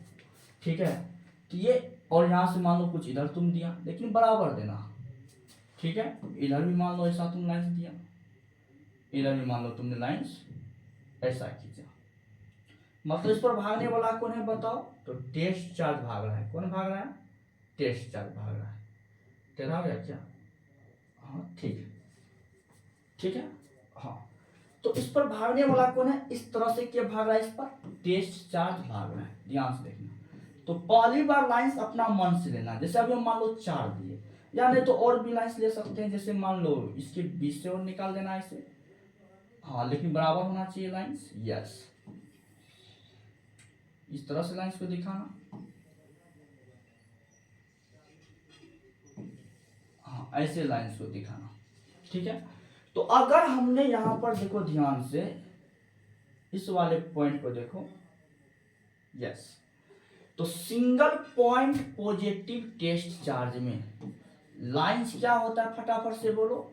ठीक है। तो ये, और यहां से मान लो कुछ इधर तुम दिया, लेकिन बराबर देना, ठीक है। इधर भी मान लो ऐसा तुम लाइंस दिया, इधर भी मान लो तुमने लाइंस ऐसा खींचा, मतलब इस पर भागने वाला कौन है बताओ, तो टेस्ट चार्ज भाग रहा है। कौन भाग रहा है, टेस्ट चार्ज भाग रहा है। तेरा हो गया क्या, हाँ ठीक है, ठीक है, हाँ। तो इस पर भागने वाला कौन है, इस तरह से क्या भाग रहा है, इस पर टेस्ट चार्ज भाग रहा है, ध्यान से देखना। तो पहली बार लाइंस अपना मन से लेना, जैसे अभी हम मान लो 4 दिए, या नहीं तो और भी लाइंस ले सकते हैं, जैसे मान लो इसके बीच से और निकाल देना ऐसे, हाँ, लेकिन बराबर होना चाहिए लाइंस, यस, इस तरह से लाइंस को दिखाना, हाँ ऐसे लाइंस को दिखाना, ठीक है। तो अगर हमने यहां पर देखो ध्यान से, इस वाले पॉइंट को देखो, यस, तो single point positive test charge में लाइंस क्या होता है, फटाफट से बोलो,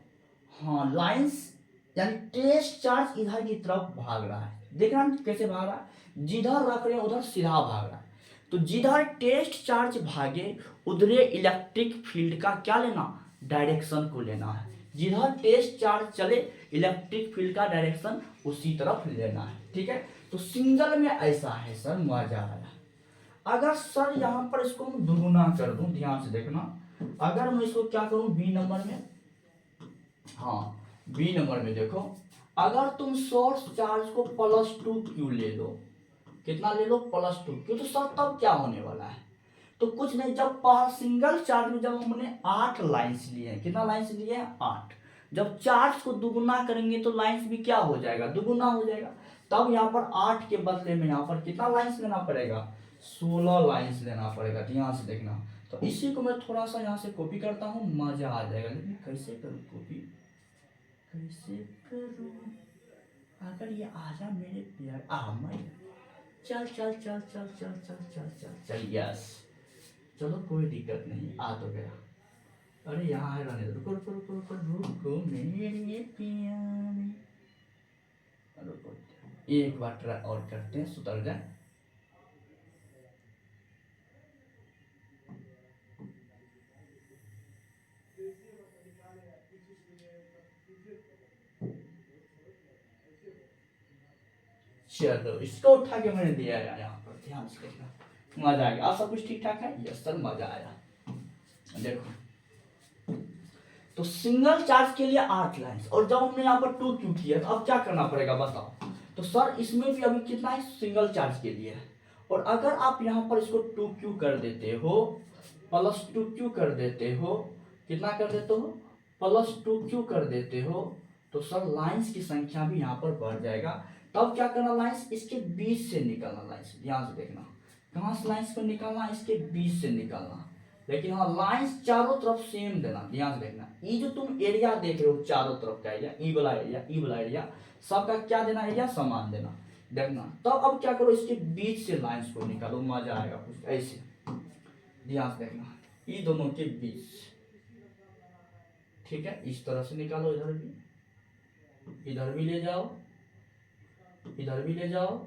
हाँ लाइंस यानी टेस्ट चार्ज इधर की तरफ भाग रहा है, देख रहा है कैसे भाग रहा है, जिधर रख रहे हैं उधर सीधा भाग रहा है। तो जिधर टेस्ट चार्ज भागे उधर इलेक्ट्रिक फील्ड का क्या लेना, डायरेक्शन को लेना है, जिधर टेस्ट चार्ज चले इलेक्ट्रिक फील्ड का डायरेक्शन उसी तरफ लेना है, ठीक है। तो सिंगल में ऐसा है सर, मजा आया। अगर सर यहाँ पर इसको हम दुगुना कर दूं, ध्यान से देखना, अगर मैं इसको क्या करूं बी नंबर में, हाँ बी नंबर में देखो, अगर तुम सोर्स चार्ज को +2 ले लो, कितना ले लो, +2 क्यों, तो सर तब क्या होने वाला है, तो कुछ नहीं, जब सिंगल चार्ज में जब हमने 8 लाइंस लिए हैं, कितना लाइंस लिए हैं, 8, जब चार्ज को दुगुना करेंगे तो लाइंस भी क्या हो जाएगा, दुगुना हो जाएगा। तब यहाँ पर 8 के बदले में यहाँ पर कितना लाइंस लेना पड़ेगा, 16 लाइंस लेना पड़ेगा, ध्यान से देखना। तो इसी को मैं थोड़ा सा यहाँ से कॉपी करता हूँ, मजा आ जाएगा, लेकिन कैसे करूँ कॉपी, कैसे करूँ, अगर ये आ जा मेरे प्यार, मैं चल चल चल चल चल चल चल चल चल, यस, चलो कोई दिक्कत नहीं, आ तो गया। अरे यहाँ है, रहने दो, रुको रुको रुको रुको रुको मेरे प्यारे, रुको एक बार ट्राई और करते हैं, सुधर जाए। चलो इसको उठा के मैंने दिया है यहाँ पर, ध्यान से देखना, मजा आ गया। आप सब कुछ ठीक ठाक है, यस सर, मजा आया। देखो तो सिंगल चार्ज के लिए 8 लाइंस, और जब हमने यहाँ पर 2Q किया, तो अब क्या करना पड़ेगा बताओ, तो सर इसमें भी अभी कितना है, सिंगल चार्ज के लिए है, और अगर आप यहाँ पर इसको 2Q कर देते हो, +2Q कर देते हो, कितना कर देते हो, +2Q कर देते हो, तो सर लाइंस की संख्या भी यहाँ पर बढ़ जाएगा। तब क्या करना, लाइंस इसके बीच से निकलना, लाइंस ध्यान से देखना, कहाँ से लाइंस को निकालना, इसके बीच से निकालना, लेकिन हाँ लाइंस चारों तरफ सेम देना, ध्यान से देखना। ये जो तुम एरिया देख रहे हो चारों तरफ का एरिया, ई वाला एरिया, ई वाला एरिया, सबका क्या देना, एरिया समान देना, देखना। तो अब क्या करो, इसके बीच से लाइंस को निकालो, मजा आएगा कुछ ऐसे, ध्यान से देखना, ये दोनों के बीच, ठीक है, इस तरह से निकालो, इधर भी ले जाओ, इधर भी ले जाओ,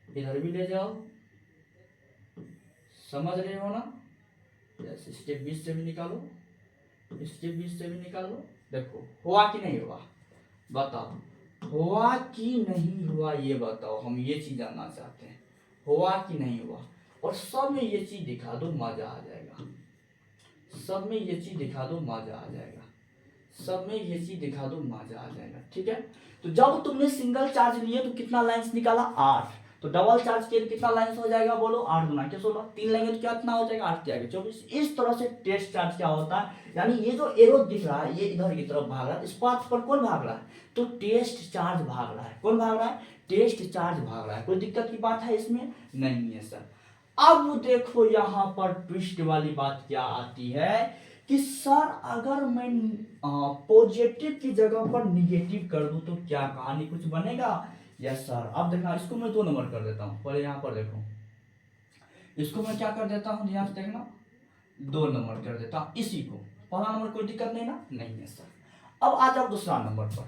इधर भी ले जाओ, समझ रहे हो ना। यस, इसके बीच से भी निकालो, इसके बीच से भी निकालो। देखो हुआ कि नहीं हुआ, बताओ हुआ कि नहीं हुआ, ये बताओ, हम ये चीज जानना चाहते हैं, हुआ कि नहीं हुआ। और सब में ये चीज दिखा दो, मजा आ जाएगा, सब में ये चीज दिखा दो, मजा आ जाएगा, सब में ये चीज दिखा दो, मजा आ जाएगा, ठीक है। तो जब तुमने सिंगल चार्ज लिए तो कितना लाइंस निकाला, 8। तो डबल चार्ज के लिए कितना लाइंस हो जाएगा, बोलो, 8 गुना के 16, 3 लेंगे तो कितना हो जाएगा, 8 के 24। इस तरह से टेस्ट चार्ज क्या होता है, यानी ये जो एरो दिख रहा है ये इधर की तरफ भाग रहा है, इस पाथ पर कौन भाग रहा है, तो टेस्ट चार्ज भाग रहा है। कौन भाग रहा है, टेस्ट चार्ज भाग रहा है। कोई दिक्कत की बात है इसमें, नहीं है सर। अब देखो यहाँ पर ट्विस्ट वाली बात क्या आती है कि सर अगर मैं पॉजिटिव की जगह पर निगेटिव कर दूं तो क्या कहानी कुछ बनेगा। Yes sir. अब देखना, इसको मैं 2 नंबर कर देता हूं, पहले यहाँ पर देखो, इसको मैं क्या कर देता हूं, ध्यान से देखना, 2 नंबर कर देता हूं इसी को। पहला नंबर कोई दिक्कत नहीं ना, नहीं है सर। अब आ जाओ दूसरा नंबर पर,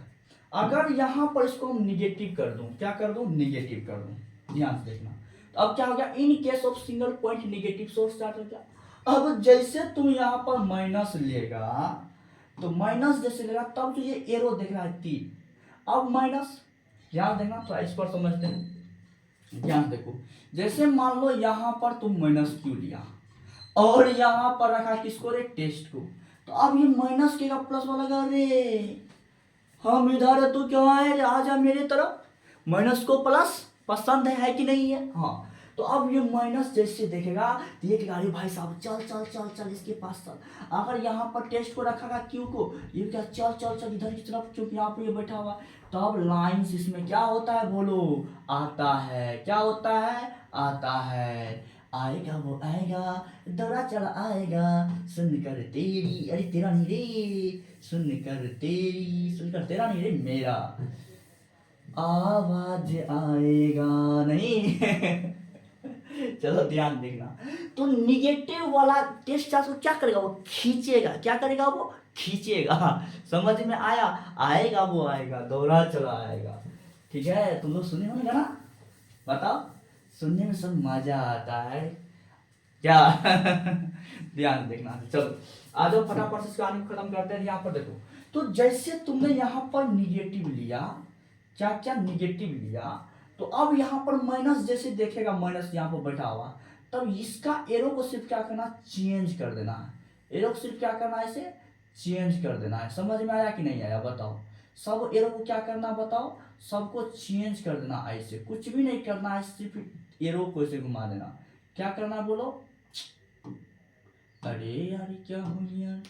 अगर यहाँ पर इसको हम निगेटिव कर दूं, क्या कर दूं, निगेटिव कर दूं, ध्यान से देखना। तो अब क्या हो गया, in case of single point negative source charge हो गया। अब जैसे तुम यहाँ पर माइनस लेगा, तो माइनस जैसे लेगा तब तो ये एरो देख रहा है 3, अब माइनस, ध्यान देना, थोड़ा इस पर समझते हैं, ध्यान देखो। जैसे मान लो यहाँ पर तुम माइनस क्यू लिया और यहाँ पर रखा किसको, रे, टेस्ट को, तो अब ये माइनस के का प्लस वाला लगा, रे हम इधर है, तू क्यों आए, आजा मेरे तरफ। माइनस को प्लस पसंद है कि नहीं है, हाँ। तो अब ये माइनस जैसे देखेगा तो ये गाड़ी, भाई साहब चल चल चल चल इसके पास चल। अगर यहाँ पर टेस्ट को रखा क्यू को, ये क्या, चल चल चल इधर की तरफ, क्योंकि यहाँ पे ये बैठा हुआ। तो अब लाइंस इसमें क्या होता है, बोलो, आता है, क्या होता है, आता है, आएगा वो आएगा, दौड़ा चला आएगा, सुनकर तेरी, अरे तेरा नहीं रे, सुनकर तेरी, सुनकर तेरा नहीं रे मेरा, आवाज आएगा नहीं। चलो ध्यान देखना। तो निगेटिव वाला टेस्ट चार्ज को क्या करेगा, वो खींचेगा, क्या करेगा, वो खींचेगा। समझ में आया, आएगा वो आएगा, दौड़ा चला आएगा, ठीक है। तुम लोग सुने होंगे ना, बताओ, सुनने में सब मजा आता है क्या। ध्यान देखना। चलो आ जाओ फटाफट से कहानी को खत्म करते हैं। यहाँ पर देखो, तो जैसे तुमने यहाँ पर निगेटिव लिया, क्या क्या निगेटिव लिया, तो अब यहाँ पर माइनस जैसे देखेगा, माइनस यहाँ पर बैठा हुआ, तब इसका एरो को सिर्फ क्या करना, चेंज कर देना है। एरो को सिर्फ क्या करना है, इसे चेंज कर देना है। समझ में आया कि नहीं आया, बताओ। सब एरो को क्या करना, बताओ, सबको चेंज कर देना, ऐसे कुछ भी नहीं करना है, सिर्फ एरो को ऐसे घुमा देना। क्या करना, बोलो, अरे यार क्या हो गया।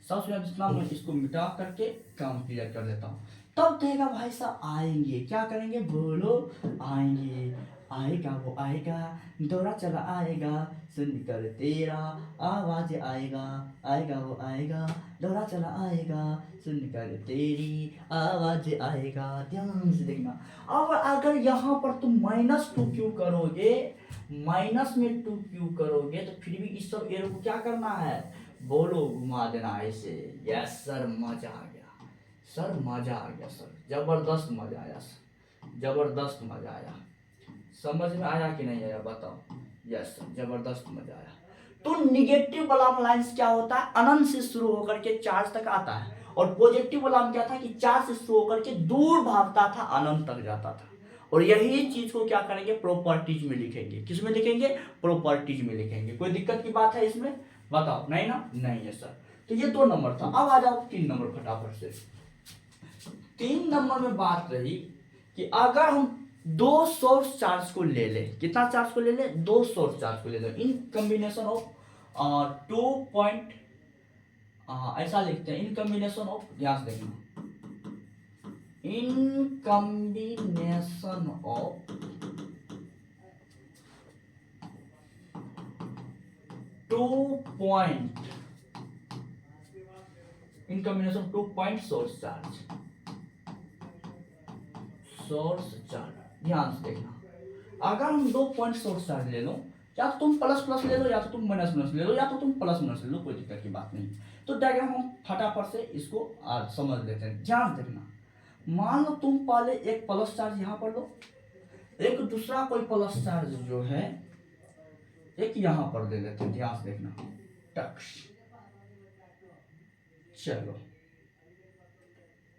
सबसे जितना मैं इसको मिटा करके काम क्लियर कर देता हूँ, तब कहेगा भाई साहब आएंगे, क्या करेंगे, बोलो, आएंगे, आएगा वो आएगा, दौड़ा चला आएगा, सुनकर तेरा, आवाज आएगा, आएगा वो आएगा, दौड़ा चला आएगा, सुनकर तेरी, आवाज आएगा। ध्यान से देखना। अब अगर यहाँ पर तुम -2q करोगे, माइनस में 2q करोगे, तो फिर भी इस सब एरो को क्या करना है, बोलो, घुमा देना ऐसे। यस सर, मजा आ गया सर, मजा आ गया सर, जबरदस्त मजा आया सर, जबरदस्त मजा आया। समझ में आया कि नहीं आया, बताओ। यस सर, जबरदस्त मजा आया। तो निगेटिव वाला लाइंस क्या होता है, अनंत से शुरू होकर के चार्ज तक आता है, और पॉजिटिव वाला क्या था कि चार्ज से शुरू होकर के दूर भागता था, अनंत तक जाता था। और यही चीज को क्या करेंगे, प्रॉपर्टीज में लिखेंगे। किस में लिखेंगे, प्रॉपर्टीज में लिखेंगे। कोई दिक्कत की बात है इसमें, बताओ, नहीं ना, नहीं है सर। तो ये 2 नंबर था। अब आ जाओ 3 नंबर फटाफट से। 3 नंबर में बात रही कि अगर हम 2 सोर्स चार्ज को ले ले, कितना चार्ज को ले ले, 2 सोर्स चार्ज को ले ले, इन कॉम्बिनेशन ऑफ 2 पॉइंट, ऐसा लिखते हैं, इन कॉम्बिनेशन ऑफ, ध्यान से देखना, in combination of 2 point in combination 2 point source charge. ध्यान से देखना, अगर हम 2 पॉइंट सोर्स चार्ज ले लो, या तो तुम प्लस प्लस ले लो, या तो तुम माइनस माइनस ले लो, या तो तुम प्लस माइनस ले लो, कोई दिक्कत की बात नहीं। तो डायग्राम हम फटाफट से इसको समझ लेते हैं। ध्यान देखना, मान लो तुम पहले एक प्लस चार्ज यहां पर लो, एक दूसरा कोई प्लस चार्ज जो है एक यहां पर ले लेते हैं। ध्यान से देखना, टक्स, चलो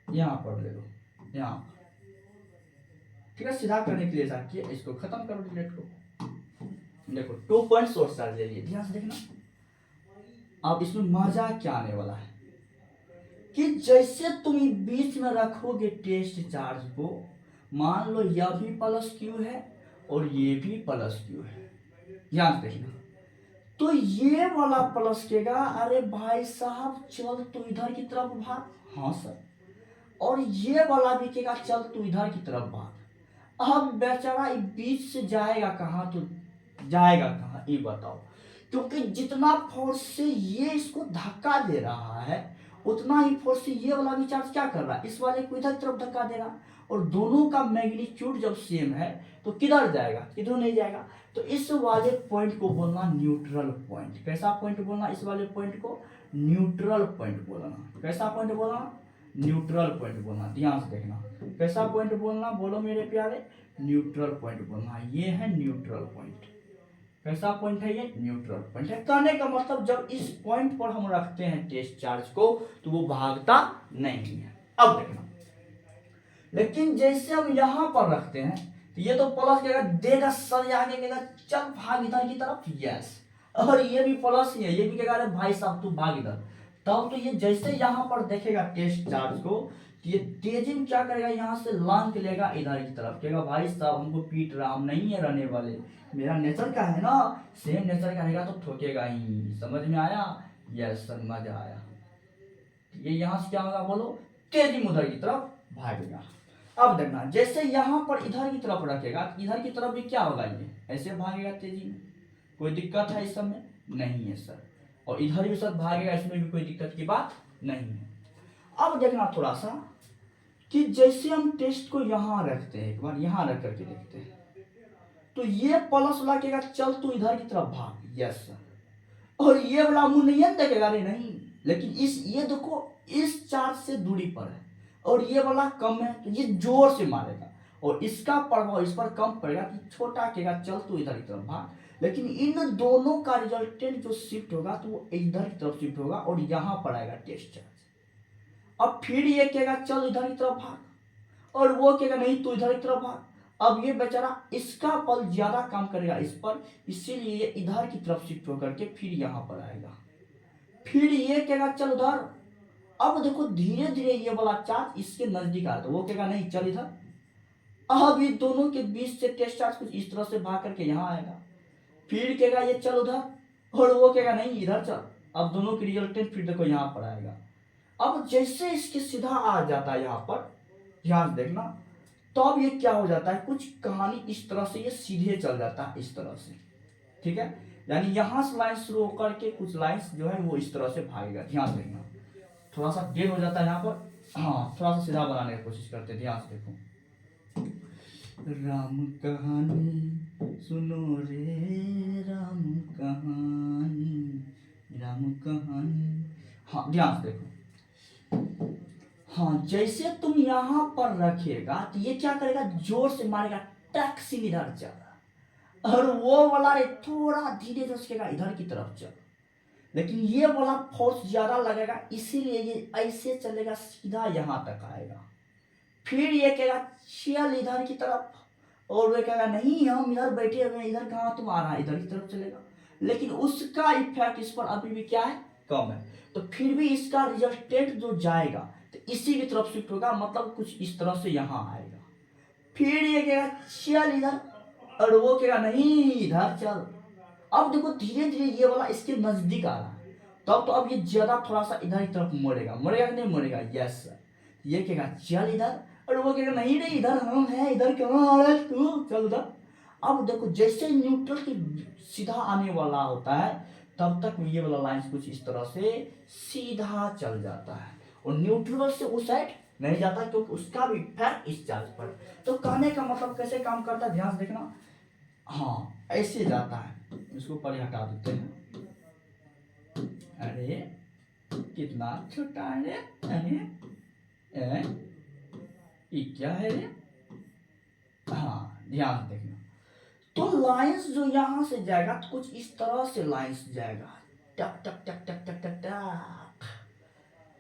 यहां पर ले लो, यहां, ठीक है। सीधा करने के लिए जाके इसको खत्म करो, डिलीट को। देखो 2 पॉइंट सोर्स चार्ज ले लिए। ध्यान से देखना, अब इसमें मजा क्या आने वाला है कि जैसे तुम बीच में रखोगे टेस्ट चार्ज को, मान लो यह भी प्लस क्यू है और ये भी प्लस क्यू है। ध्यान से देखना, तो ये वाला प्लस केगा, अरे भाई साहब चल तू इधर की तरफ भाग, हाँ सर। और ये वाला भी केगा, चल तू इधर की तरफ भाग। अब बेचारा बीच से जाएगा कहाँ, तो जाएगा कहाँ ये बताओ। क्योंकि जितना फोर्स से ये इसको धक्का दे रहा है, उतना ही फोर्स से ये वाला भी चार्ज क्या कर रहा है, इस वाले को इधर तरफ धक्का दे रहा है। और दोनों का मैग्नीट्यूड जब सेम है तो किधर जाएगा, किधर नहीं जाएगा। तो इस वाले पॉइंट को बोलना न्यूट्रल पॉइंट। कैसा पॉइंट बोलना, इस वाले पॉइंट को न्यूट्रल पॉइंट बोलना। कैसा पॉइंट बोलना, न्यूट्रल पॉइंट बोलना। ध्यान से देखना, कैसा पॉइंट बोलना, बोलो मेरे प्यारे, न्यूट्रल पॉइंट बोलना। ये है न्यूट्रल पॉइंट। कैसा पॉइंट है, ये न्यूट्रल पॉइंट है। कहने का मतलब जब इस पॉइंट पर हम रखते हैं टेस्ट चार्ज को तो वो भागता नहीं है। अब देखना, लेकिन जैसे हम यहां पर रखते हैं तो ये तो प्लस कहेगा, देगा सर आगे कहेगा चल भाग इधर की तरफ, यस। और ये भी प्लस ही है, ये भी कहेगा अरे भाई साहब तू भाग इधर। तब तो ये जैसे यहां पर देखेगा टेस्ट चार्ज को, ये तेजी में क्या करेगा, यहाँ से लांग लेगा इधर की तरफ, कहेगा भाई साहब हमको पीट रहा, हम नहीं है रहने वाले, मेरा नेचर का है ना, सेम नेचर का रहेगा तो ठोकेगा ही। समझ में आया, यस सर मजा आया। ये यहाँ से क्या होगा बोलो, तेजी में उधर की तरफ भागेगा। अब देखना, जैसे यहाँ पर इधर की तरफ रखेगा, इधर की तरफ भी क्या होगा, ये ऐसे भागेगा तेजी में। कोई दिक्कत है इस समय, नहीं है सर। और इधर भी सर भागेगा, इसमें भी कोई दिक्कत की बात नहीं है। अब देखना थोड़ा सा कि जैसे हम टेस्ट को यहां रखते हैं, एक बार यहां रख करके देखते हैं, तो ये प्लस लगेगा चल तू इधर की तरफ भाग, यस सर। और ये वाला मुंह नहीं देखेगा, अरे नहीं, लेकिन इस ये देखो इस चार्ज से दूरी पर है और ये वाला कम है तो ये जोर से मारेगा और इसका प्रभाव इस पर कम पड़ेगा कि छोटा कहेगा चल तू इधर की तरफ भाग। लेकिन इन दोनों का रिजल्टेंट जो शिफ्ट होगा तो वो इधर की तरफ शिफ्ट होगा और यहां पर आएगा टेस्ट चार्ज। अब फिर ये कहेगा चल इधर की तरफ भाग और वो कहेगा नहीं तू इधर की तरफ भाग। अब ये बेचारा इसका बल ज्यादा काम करेगा इस पर, इसीलिए ये इधर की तरफ शिफ्ट होकर के फिर यहां पर आएगा। फिर ये कहेगा चल उधर। अब देखो धीरे धीरे ये वाला चार्ज इसके नजदीक आता है, वो कहेगा नहीं चल इधर। अब ये दोनों के बीच से टेस्ट चार्ज कुछ इस तरह से भाग करके यहाँ आएगा। फिर कहेगा ये चल उधर और वो कहेगा नहीं इधर चल। अब दोनों की रिजल्टेंट फिर देखो यहाँ पर आएगा। अब जैसे इसके सीधा आ जाता है यहाँ पर, ध्यान देखना, तो अब ये क्या हो जाता है, कुछ कहानी इस तरह से ये सीधे चल जाता है इस तरह से, ठीक है। यानी यहाँ से लाइन शुरू होकर के कुछ लाइंस जो है वो इस तरह से भागेगा। ध्यान देखना, थोड़ा सा टेढ़ हो जाता है यहाँ पर, हाँ थोड़ा सा सीधा बनाने की कोशिश करते हैं। ध्यान से देखो, राम कहानी सुनो रे राम कहानी, राम कहानी, हाँ ध्यान से देखो। हाँ जैसे तुम यहां पर रखेगा तो ये क्या करेगा, जोर से मारेगा, टैक्सी इधर चल। और वो वाला रे थोड़ा धीरे से उसकेगा इधर की तरफ चल। लेकिन ये वाला फोर्स ज्यादा लगेगा, इसीलिए ये ऐसे चलेगा सीधा यहां तक आएगा। फिर ये कहेगा चल इधर की तरफ, और वो कहेगा नहीं हम इधर बैठे हुए, इधर कहाँ तुम आ रहा है, इधर की तरफ चलेगा। लेकिन उसका इफेक्ट इस पर अभी भी क्या है, कम है। तो फिर भी इसका रिजल्टेंट जो जाएगा तो इसी की तरफ शिफ्ट होगा, मतलब कुछ इस तरह से यहां आएगा। फिर ये कहेगा चल इधर, और वो कहेगा नहीं इधर चल। अब देखो धीरे धीरे ये वाला इसके नजदीक आ रहा है, तब तो अब ये ज्यादा थोड़ा सा इधर की तरफ मोड़ेगा, मोड़ेगा कि नहीं मोड़ेगा, यस सर। ये कहेगा चल इधर, और वो कहेगा नहीं नहीं इधर हम है, इधर कहाँ आ रहा है तू, चल उधर। अब देखो जैसे न्यूट्रल के सीधा आने वाला होता है तब तक ये वाला लाइंस कुछ इस तरह से सीधा चल जाता है और न्यूट्रल से उस साइड नहीं जाता क्योंकि उसका भी इफेक्ट इस चार्ज पर। तो कहने का मतलब कैसे काम करता है ध्यान देखना। हाँ ऐसे जाता है, इसको परे हटा देते हैं। अरे कितना छोटा है रे, अरे ये क्या है रे। हाँ ध्यान देखना। तो लाइंस जो यहाँ से जाएगा तो कुछ इस तरह से लाइंस जाएगा, टक टक टक टक टक टक टक।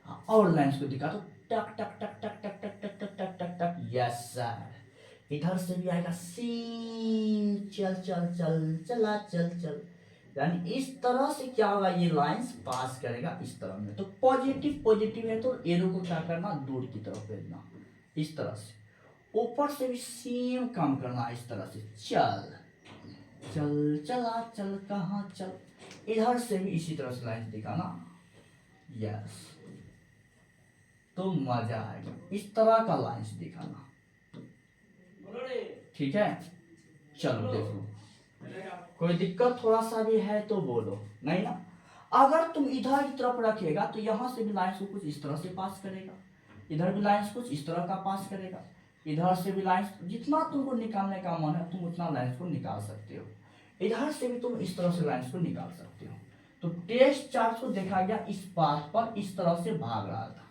हाँ, और लाइंस को दिखा तो टक टक टक टक टक टक टक टक टक टक टक। Yes sir. इधर से भी आएगा सी, चल चल चल चला चल चल। यानी इस तरह से क्या होगा, ये लाइंस पास करेगा इस तरह में। तो पॉजिटिव पॉजिटिव है तो एरो को क्या करना, दूर की तरफ भेजना इस तरह से। ऊपर से भी सेम काम करना इस तरह से, चल चल चला चल कहाँ चल। इधर से भी इसी तरह से लाइन दिखाना। यस, तो मजा आएगा इस तरह का लाइंस दिखाना। ठीक है, चलो देख लो। कोई दिक्कत थोड़ा सा भी है तो बोलो, नहीं ना। अगर तुम इधर की तरफ रखेगा तो यहाँ से भी लाइंस को कुछ इस तरह से पास करेगा, इधर भी लाइंस कुछ इस तरह का पास करेगा, इधर से भी लाइंस, जितना तुमको निकालने का मन है तुम उतना लाइंस को निकाल सकते हो। इधर से भी तुम इस तरह से लाइंस को निकाल सकते हो। तो टेस्ट चार्ज को देखा गया इस बात पर इस तरह से भाग रहा था,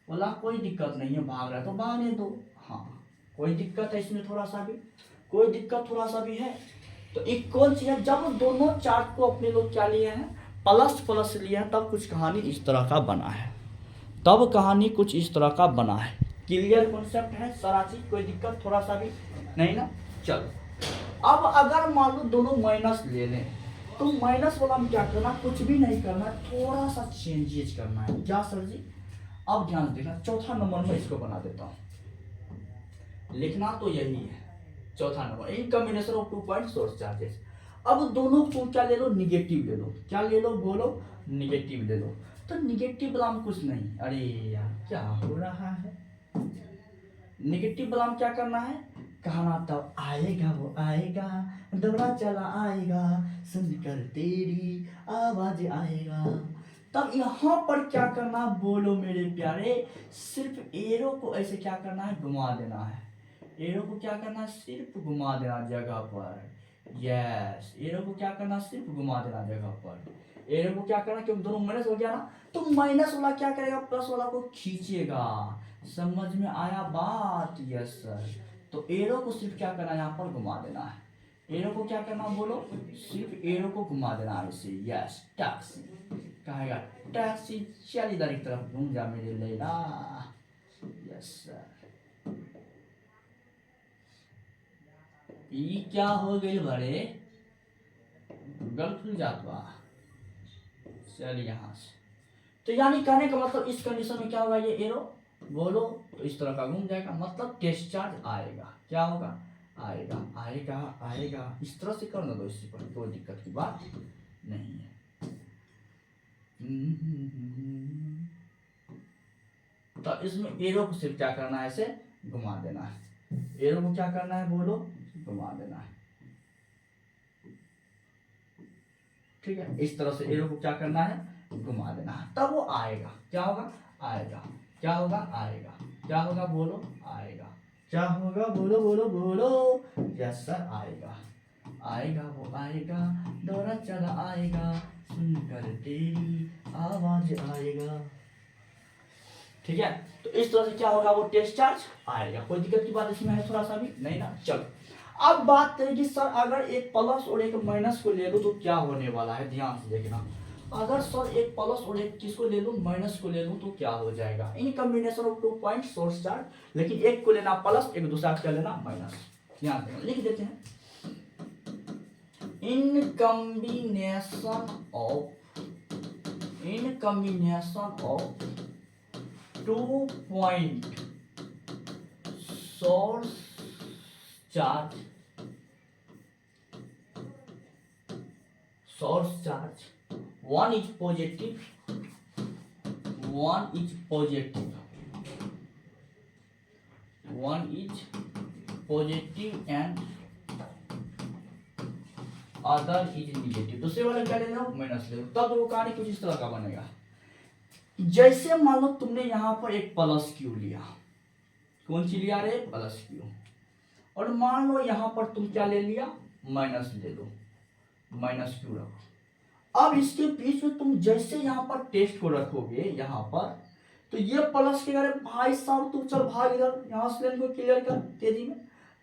बोला कोई दिक्कत नहीं है, भाग रहा है तो भागने दो। हाँ कोई दिक्कत है इसमें, थोड़ा सा भी कोई दिक्कत थोड़ा सा भी है। तो एक कौन सी है, जब दोनों चार्ज को अपने लोग क्या लिए हैं, प्लस प्लस लिया है, तब कुछ कहानी इस तरह का बना है, तब कहानी कुछ इस तरह का बना है। क्लियर कॉन्सेप्ट है सारा चीज, कोई दिक्कत थोड़ा सा भी नहीं ना। चलो अब अगर मान लो दोनों माइनस ले लें तो माइनस वाला में क्या करना, कुछ भी नहीं करना, थोड़ा सा चेंजेज करना है। क्या सर जी, अब ध्यान देना, चौथा नंबर में इसको बना देता हूँ, लिखना तो यही है चौथा number, in combination of 2 point source charges. अब दोनों को क्या ले लो, निगेटिव ले लो। क्या ले लो बोलो, निगेटिव ले लो। तो निगेटिव वाला में कुछ नहीं, अरे यार क्या हो रहा है, निगेटिव वाला में क्या करना है, कहना तब आएगा वो आएगा, दौड़ा चला आएगा, सुनकर तेरी आवाज आएगा। तब यहाँ पर क्या करना बोलो मेरे प्यारे, सिर्फ एरो को ऐसे क्या करना है, घुमा देना है। एरो को क्या करना, सिर्फ घुमा देना जगह पर। यस, एरो को क्या करना, सिर्फ घुमा देना जगह पर। एरो को क्या करना, क्योंकि दोनों माइनस हो गया ना, तो माइनस वाला क्या करेगा, प्लस वाला को खींचेगा। समझ में आया बात। Yes sir. तो एरो को सिर्फ क्या करना, यहाँ पर घुमा देना है। एरो को क्या करना बोलो, सिर्फ एरो को घुमा देना है इसे। यस, टैक्सी कहेगा, टैक्सी चल इधर की तरफ घूम जा मेरे लैला। Yes sir. ई क्या हो गई बड़े, गूगल खुल जात बा। चल यहाँ से, तो यानी कहने का मतलब इस कंडीशन में क्या होगा, ये एरो बोलो तो इस तरह का घूम जाएगा, मतलब टेस्ट चार्ज आएगा। क्या होगा, आएगा आएगा आएगा। इस तरह से करना दो, इससे पर कोई दिक्कत की बात नहीं है। तो इसमें एरो को सिर्फ क्या करना है, ऐसे घुमा देना है। एरो को क्या करना है बोलो, घुमा देना है। ठीक है, इस तरह से एरो को क्या करना है, घुमा देना है, तब वो आएगा। क्या होगा, आएगा। क्या होगा, आएगा। क्या होगा बोलो, आएगा। क्या होगा बोलो बोलो बोलो। यस सर, आएगा आएगा वो आएगा, दौड़ा चला आएगा, सुनकर तेरी आवाज आएगा। ठीक है, तो इस तरह से क्या होगा, वो टेस्ट चार्ज आएगा। कोई दिक्कत की बात इसमें है थोड़ा सा भी नहीं ना। चलो अब बात करें कि सर अगर एक प्लस और एक माइनस को ले लो तो क्या होने वाला है, ध्यान से देखना। अगर सर एक प्लस और एक किसको ले लूं, माइनस को ले लूं तो क्या हो जाएगा, in combination of 2 point source charge, लेकिन एक को लेना प्लस, एक दूसरा को लेना माइनस। ध्यान देना, लिख देते हैं, in combination of 2 point source charge, one is positive, one is positive, one is positive and other is negative, दूसरे वाले क्या ले लो माइनस ले लो, तब वो कहानी कुछ इस तरह का बनेगा। जैसे मान लो तुमने यहाँ पर एक प्लस क्यू लिया, कौन सी लिया रे प्लस क्यू, और मान लो यहाँ पर तुम क्या ले लिया माइनस ले लो, माइनस क्यू रखो। अब इसके बीच में तुम जैसे यहाँ पर टेस्ट को रखोगे यहाँ पर, तो ये प्लस के अरे भाई साहब तू चल भाग इधर, यहाँ से को क्लियर कर तेजी में।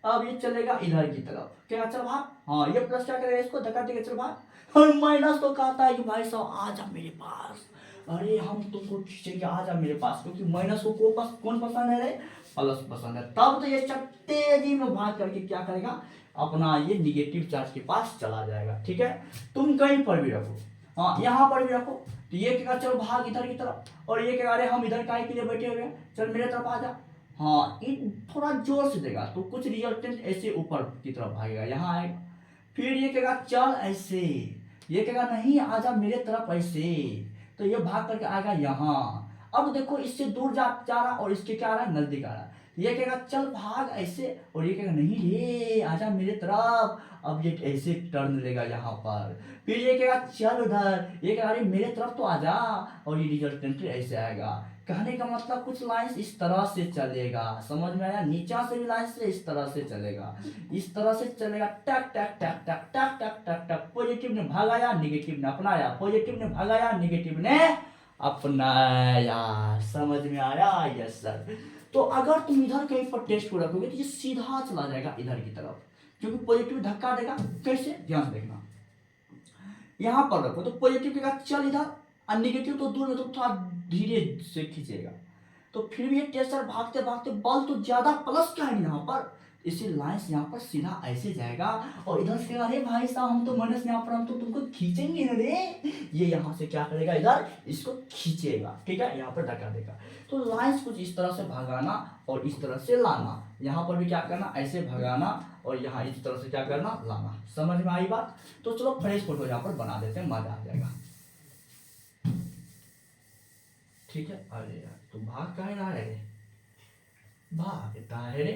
अब ये चलेगा इधर की तरफ, क्या चल भाग, हाँ ये प्लस क्या करेगा इसको धक्का देगा चल भाग, और माइनस तो कहता है कि भाई साहब आ जा मेरे पास, अरे हम तुमको खींचेंगे आ जा मेरे पास, क्योंकि माइनस को कौन पसंद है रे प्लस पसंद है। तब तो ये तेजी में भाग करके क्या करेगा अपना ये निगेटिव चार्ज के पास चला जाएगा। ठीक है, तुम कहीं पर भी रखो, हाँ यहाँ पर भी रखो, तो ये क्या चलो भाग इधर की तरफ, और ये क्या अरे हम इधर काहे के लिए बैठे हुए हैं चल मेरे तरफ आ जा, हाँ थोड़ा जोर से देगा तो कुछ रिजल्टेंट ऐसे ऊपर की तरफ भागेगा यहाँ आएगा। फिर ये कहेगा चल ऐसे, ये कहेगा नहीं आजा मेरे तरफ ऐसे, तो ये भाग करके आएगा यहाँ। अब देखो इससे दूर जा रहा और इसके क्या आ रहा है नजदीक आ रहा है, ये कहेगा चल भाग ऐसे, और ये कहेगा नहीं रे आजा मेरे तरफ, अब ये ऐसे टर्न लेगा यहाँ पर। फिर ये कहेगा चल उधर, ये कहेगा अरे मेरे तरफ तो आजा, और ये रिजल्टेंट ऐसे आएगा। कहने का मतलब कुछ लाइंस इस तरह से चलेगा, समझ में आया, नीचा से भी लाइन से इस तरह से चलेगा, इस तरह से चलेगा टक टक टक टक टक टक टक टक, पॉजिटिव ने भगाया निगेटिव ने अपनाया, पॉजिटिव ने भगाया निगेटिव ने अपनाया, समझ में आया, यस सर। तो अगर तुम इधर कहीं पर टेस्ट को रखोगे तो ये सीधा चला जाएगा इधर की तरफ, क्योंकि पॉजिटिव धक्का देगा, कैसे ध्यान देखना, यहाँ पर रखो तो पॉजिटिव के साथ चल इधर, और निगेटिव तो दूर में तो थोड़ा धीरे से खींचेगा, तो फिर भी ये टेस्टर भागते भागते बल तो ज्यादा प्लस का है यहाँ पर, इसी लाइंस यहाँ पर सीधा ऐसे जाएगा, और इधर से अरे भाई साहब हम तो माइनस यहाँ पर हम तो तुमको खींचेंगे ना रे, ये यहाँ से क्या करेगा इधर इसको खींचेगा, ठीक है यहाँ पर धक्का देगा। तो लाइंस कुछ इस तरह से भगाना और इस तरह से लाना, यहाँ पर भी क्या करना ऐसे भगाना और यहाँ इस तरह से क्या करना लाना, समझ में आई बात। तो चलो फ्रेश फोटो यहाँ पर बना देते हैं, मजा आ जाएगा। ठीक है, अरे यार तू भाग कहाँ रहा है रे, भागता है रे,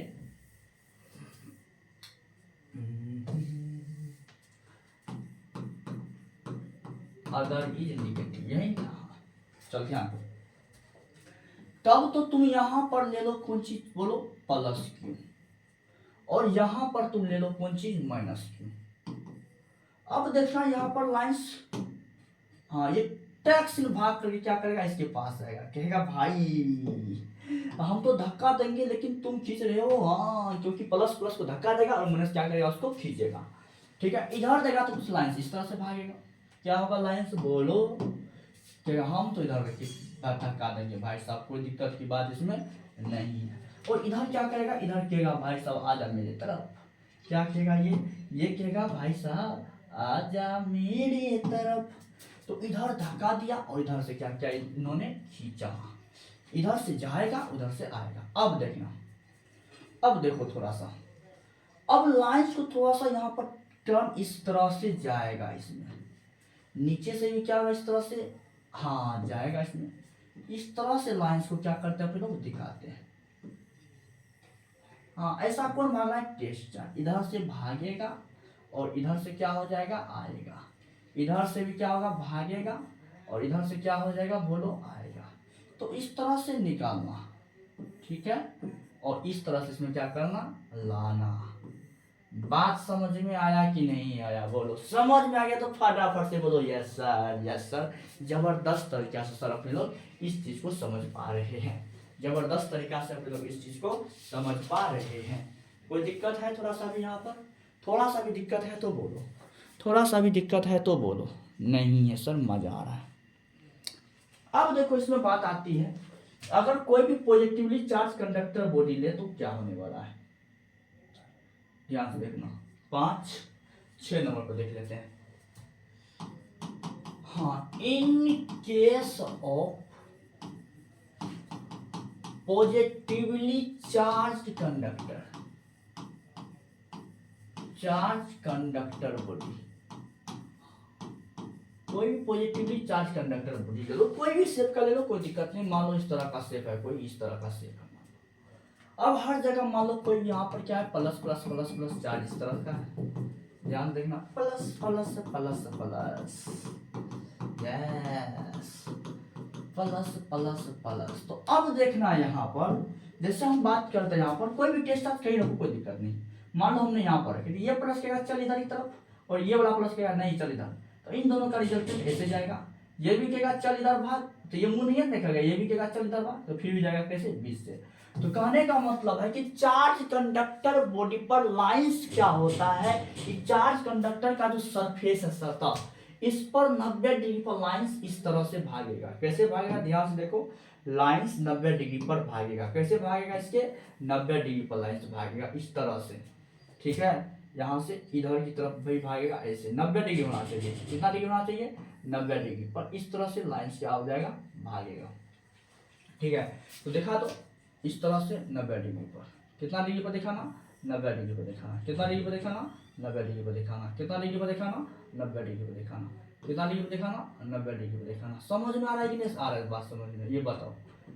अदर इज निगेटिव यही था, चल ध्यान दो। तब तो तुम यहां पर ले लो कौन चीज बोलो प्लस क्यू, और यहां पर तुम ले लो कौन चीज माइनस क्यू। अब देखना यहां पर लाइंस, हाँ ये टैक्स भाग करके क्या करेगा इसके पास आएगा, कहेगा भाई हम तो धक्का देंगे लेकिन तुम खींच रहे हो, हाँ क्योंकि प्लस प्लस को धक्का देगा और माइनस क्या करेगा उसको खींचेगा। ठीक है, इधर देगा तो कुछ लाइंस इस तरह से भागेगा, क्या होगा लाइंस बोलो, क्या हम तो इधर धक्का देंगे भाई साहब, कोई दिक्कत की बात इसमें नहीं है। और इधर क्या करेगा, इधर कहेगा भाई साहब आजा मेरे तरफ, क्या कहेगा ये कहेगा भाई साहब आजा मेरे तरफ, तो इधर धक्का दिया और इधर से क्या क्या इन्होंने खींचा, इधर से जाएगा उधर से आएगा। अब देखना, अब देखो थोड़ा सा, अब लाइंस को थोड़ा सा यहाँ पर टर्न इस तरह से जाएगा, इसमें नीचे से भी क्या होगा इस तरह से, हाँ जाएगा इसमें, इस तरह से लाइंस को क्या करते हैं फिर लोग दिखाते हैं। हाँ ऐसा कौन भाग रहा है टेस्ट चार्ज, इधर से भागेगा और इधर से क्या हो जाएगा आएगा, इधर से भी क्या होगा भागेगा और इधर से क्या हो जाएगा बोलो आएगा, तो इस तरह से निकालना। ठीक है, और इस तरह से इसमें क्या करना लाना। बात समझ में आया कि नहीं आया बोलो, समझ में आ गया तो फटाफट से बोलो यस सर, यस सर। जबरदस्त तरीका से सर अपने लोग इस चीज को समझ पा रहे हैं, जबरदस्त तरीका से अपने लोग इस चीज को समझ पा रहे हैं। कोई दिक्कत है थोड़ा सा भी यहाँ पर, थोड़ा सा भी दिक्कत है तो बोलो, थोड़ा सा भी दिक्कत है तो बोलो, नहीं है सर मजा आ रहा है। अब देखो इसमें बात आती है, अगर कोई भी पॉजिटिवली चार्ज कंडक्टर बॉडी ले तो क्या होने वाला है, ध्यान से देखना। 5-6 नंबर पर देख लेते हैं। हाँ, in case of positively charge conductor body, कोई भी पॉजिटिवली चार्ज कंडक्टर बॉडी ले लो, कोई भी शेप का ले लो कोई दिक्कत नहीं, मान लो इस तरह का शेप है, कोई इस तरह का शेप है। अब हर जगह मान लो कोई यहाँ पर क्या है plus plus plus plus charge इस तरह का है, ध्यान देखना, plus plus plus plus, yes, plus plus plus. तो अब देखना यहाँ पर, जैसे हम बात करते हैं यहाँ पर कोई भी टेस्ट आप कहीं रखो कोई दिक्कत नहीं। मान लो हमने यहाँ पर रखे, ये प्लस कहेगा चल इधर की तरफ, और ये वाला प्लस कहेगा नहीं चल इधर, तो इन दोनों का रिजल्ट ऐसे जाएगा। ये भी कहेगा चल इधर भाग, तो ये मुंह नहीं देखेगा, ये भी कहेगा चल इधर भाग, तो फिर भी जाएगा कैसे 20 से। तो कहने का मतलब है कि चार्ज कंडक्टर बॉडी पर लाइंस क्या होता है कि चार्ज कंडक्टर का जो सरफेस है सतह, इस पर 90 डिग्री पर लाइंस इस तरह से भागेगा। कैसे भागेगा ध्यान से देखो, लाइंस 90 डिग्री पर भागेगा। कैसे भागेगा, इसके 90 डिग्री पर लाइंस भागेगा इस तरह से, ठीक है। यहाँ से इधर की तरफ भी भागेगा ऐसे, 90 डिग्री होना चाहिए। कितना डिग्री होना चाहिए, 90 डिग्री पर इस तरह से लाइंस क्या हो जाएगा, भागेगा, ठीक है। तो देखा तो इस तरह से 90 डिग्री पर, कितना डिग्री पर दिखाना, 90 डिग्री पर दिखाना, कितना डिग्री पर दिखाना, 90 डिग्री पर दिखाना, कितना डिग्री पर दिखाना, 90 डिग्री पर दिखाना, कितना डिग्री पर दिखाना, 90 डिग्री पर दिखाना। समझ में आ रहा है कि नहीं आ रहा है बात समझ में, ये बताओ।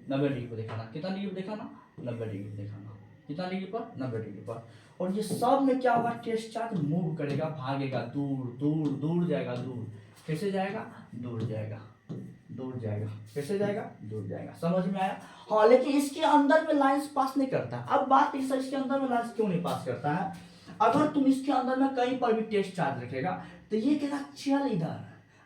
90 डिग्री पर दिखाना, कितना डिग्री पर दिखाना, 90 डिग्री पर दिखाना, कितना डिग्री पर, 90 डिग्री पर। और ये सब में क्या होगा, टेस्ट चार्ज मूव करेगा, भागेगा, दूर दूर दूर जाएगा, दूर। कैसे जाएगा, दूर जाएगा, दूर जाएगा। कैसे जाएगा, दूर जाएगा। समझ में आया। हाँ, लेकिन इसके अंदर में लाइंस पास नहीं करता। अब बात इस, इसके अंदर में लाइंस क्यों नहीं पास करता है, अगर तुम इसके अंदर में कहीं पर भी टेस्ट चार्ज रखेगा तो ये कहेगा चल इधर,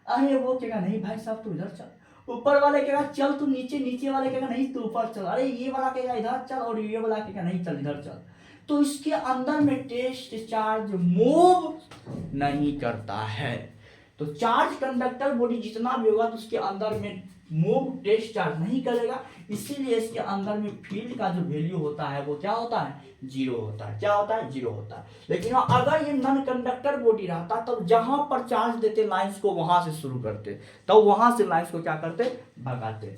अरे वो कहेगा नहीं भाई साहब तू इधर चल, ऊपर वाले कहेगा चल तू नीचे, नीचे वाले कहेगा नहीं तू ऊपर चल, अरे ये वाला कहेगा इधर चल, और ये वाला कहेगा नहीं चल इधर चल। तो इसके अंदर में टेस्ट चार्ज मूव नहीं करता है। तो चार्ज कंडक्टर बॉडी जितना भी होगा तो उसके अंदर में मूव टेस्ट चार्ज नहीं करेगा, इसीलिए इसके अंदर में फील्ड का जो वैल्यू होता है वो क्या होता है, 0 होता है। क्या होता है, 0 होता है। लेकिन अगर ये नॉन कंडक्टर बॉडी रहता तब जहां पर चार्ज देते लाइंस को वहां से शुरू करते, तब तो वहां से लाइंस को क्या करते, भगाते।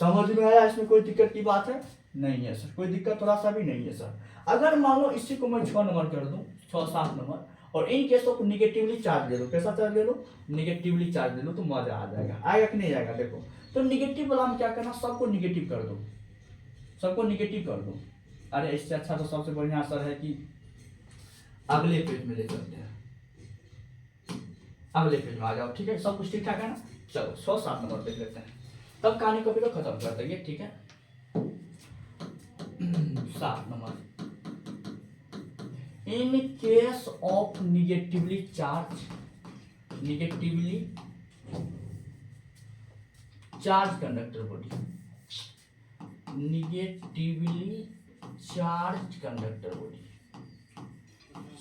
समझ में आया, इसमें कोई दिक्कत की बात है नहीं है सर, कोई दिक्कत थोड़ा सा भी नहीं है सर। अगर मान लो इसी को मैं 6 नंबर कर दूं, 6-7 नंबर, और इन केसों को निगेटिवली चार्ज ले लो। कैसा चार्ज ले लो, निगेटिवली चार्ज ले लो, तो मजा आ जाएगा। आएगा कि नहीं आएगा, देखो। तो निगेटिव वाला में क्या करना, सबको निगेटिव कर दो, सबको निगेटिव कर दो। अरे इससे अच्छा तो सबसे बढ़िया असर है कि अगले पेज में ले चलते हैं, अगले पेज में आ जाओ, ठीक है। सब कुछ ठीक ठाक है ना, चलो 6-7 नंबर देख लेते हैं, तब कहानी को भी तो खत्म कर देंगे, ठीक है। 7 number, in case of negatively charge, negatively charge conductor body, negatively charge conductor body,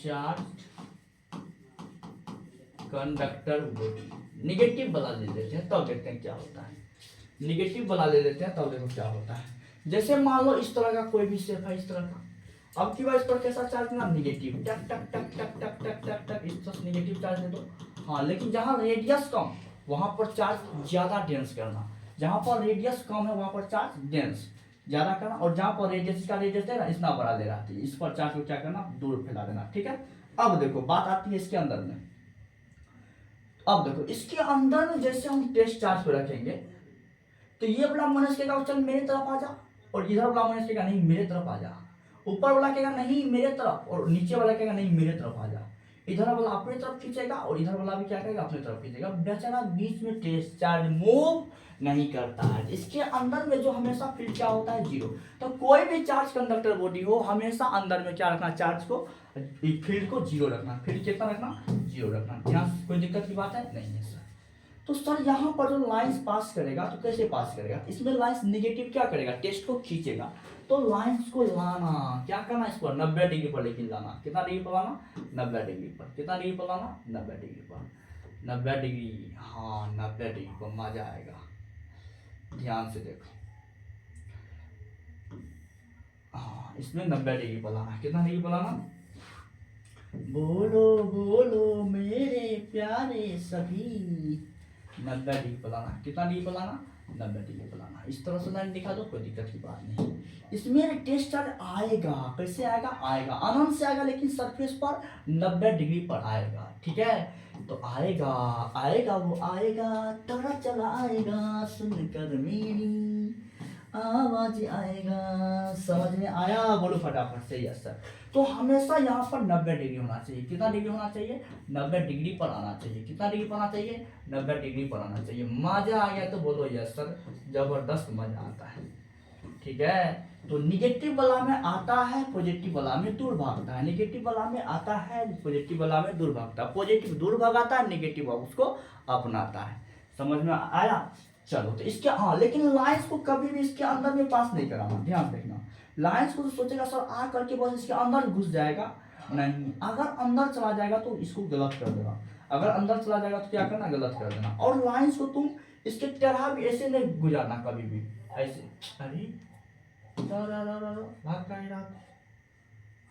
charge conductor body, negative वाला ले लेते हैं तब देखते हैं क्या होता है। निगेटिव वाला ले लेते हैं तब देखो क्या होता है। जैसे मान लो इस तरह का कोई भी शेप है, इस तरह का, अब की बार इस पर कैसा चार्ज ना, निगेटिव, टक टक टक टक टक टक टक टक, इस तरह निगेटिव चार्ज दे दो। हाँ, लेकिन जहाँ रेडियस कम वहां पर चार्ज ज्यादा डेंस करना, जहां पर रेडियस कम है वहां पर चार्ज डेंस ज्यादा करना, और जहां पर रेडियस का रेडियस है ना इतना बड़ा ले रहा है, इस पर चार्ज को क्या करना, दूर फैला देना, ठीक है। अब देखो बात आती है इसके अंदर में। अब देखो इसके अंदर में जैसे हम टेस्ट चार्ज पे रखेंगे तो ये वाला माइनस कहेगा चल मेरे तरफ आ जा, और इधर वाला माइनस कहेगा नहीं मेरे तरफ आ जा, ऊपर वाला कहेगा नहीं मेरे तरफ, और नीचे वाला कहेगा नहीं मेरे तरफ आ जा। इधर वाला अपने तरफ खींचेगा और इधर वाला भी क्या करेगा, अपने तरफ खींचेगा। बेचारा बीच में टेस्ट चार्ज मूव नहीं करता है। इसके अंदर में जो हमेशा फील्ड क्या होता है, 0। तो कोई भी चार्ज कंडक्टर बॉडी हो हमेशा अंदर में क्या रखना, चार्ज को, फील्ड को 0 रखना। फील्ड कितना रखना, 0 रखना। ध्यान, कोई दिक्कत की बात है नहीं है सर। तो सर यहाँ पर जो लाइंस पास करेगा तो कैसे पास करेगा, इसमें लाइंस निगेटिव क्या करेगा, टेस्ट को खींचेगा। तो लाइंस को लाना, क्या करना, इस पर 90 डिग्री पर लेकिन लाना। कितना डिग्री पर लाना, 90 डिग्री पर। कितना डिग्री पर लाना, 90 डिग्री पर। 90 डिग्री, हाँ 90 डिग्री पर मजा आएगा। ध्यान से देखो, हाँ इसमें 90 डिग्री पर लाना। कितना डिग्री पर लाना, बोलो बोलो मेरे प्यारे सभी, 90 डिग्री पर लाना। कितना डिग्री पर लाना, 90 डिग्री पर लाना। इस तरह से लाइन दिखा दो, कोई दिक्कत की बात नहीं। इसमें टेस्ट चार्ज आएगा, कैसे आएगा, आएगा आनंद से आएगा, लेकिन सरफेस पर 90 डिग्री पर आएगा, ठीक है। तो आएगा आएगा वो आएगा, तगड़ा चला आएगा, सुनकर मेरी आवाज आएगा, समझ में आया? बोलो फटाफट से यस सर। तो हमेशा यहाँ पर 90 डिग्री होना चाहिए। कितना डिग्री होना चाहिए? 90 डिग्री पर आना चाहिए। कितना डिग्री पर आना चाहिए? 90 डिग्री पर आना चाहिए। मजा आ गया तो बोलो यस सर, जबरदस्त मजा आता है। ठीक है, तो निगेटिव वाला में आता है, पॉजिटिव वाला में दूर भागता है। निगेटिव वाला में आता है, पॉजिटिव वाला में दूर भागता है। पॉजिटिव दूर भगाता है, निगेटिव उसको अपनाता है। समझ में आया? चलो, तो इसके हाँ, लेकिन लाइंस को कभी भी इसके अंदर में पास नहीं कराना, ध्यान रखना। लाइंस को तो सोचेगा सर आ करके बस इसके अंदर घुस जाएगा, नहीं। अगर अंदर चला जाएगा तो इसको गलत कर देना। अगर अंदर चला जाएगा तो क्या करना? गलत कर देना। और लाइंस को तुम इसके तरह भी ऐसे नहीं गुजारना कभी भी, ऐसे। अरे भाग का ही रात।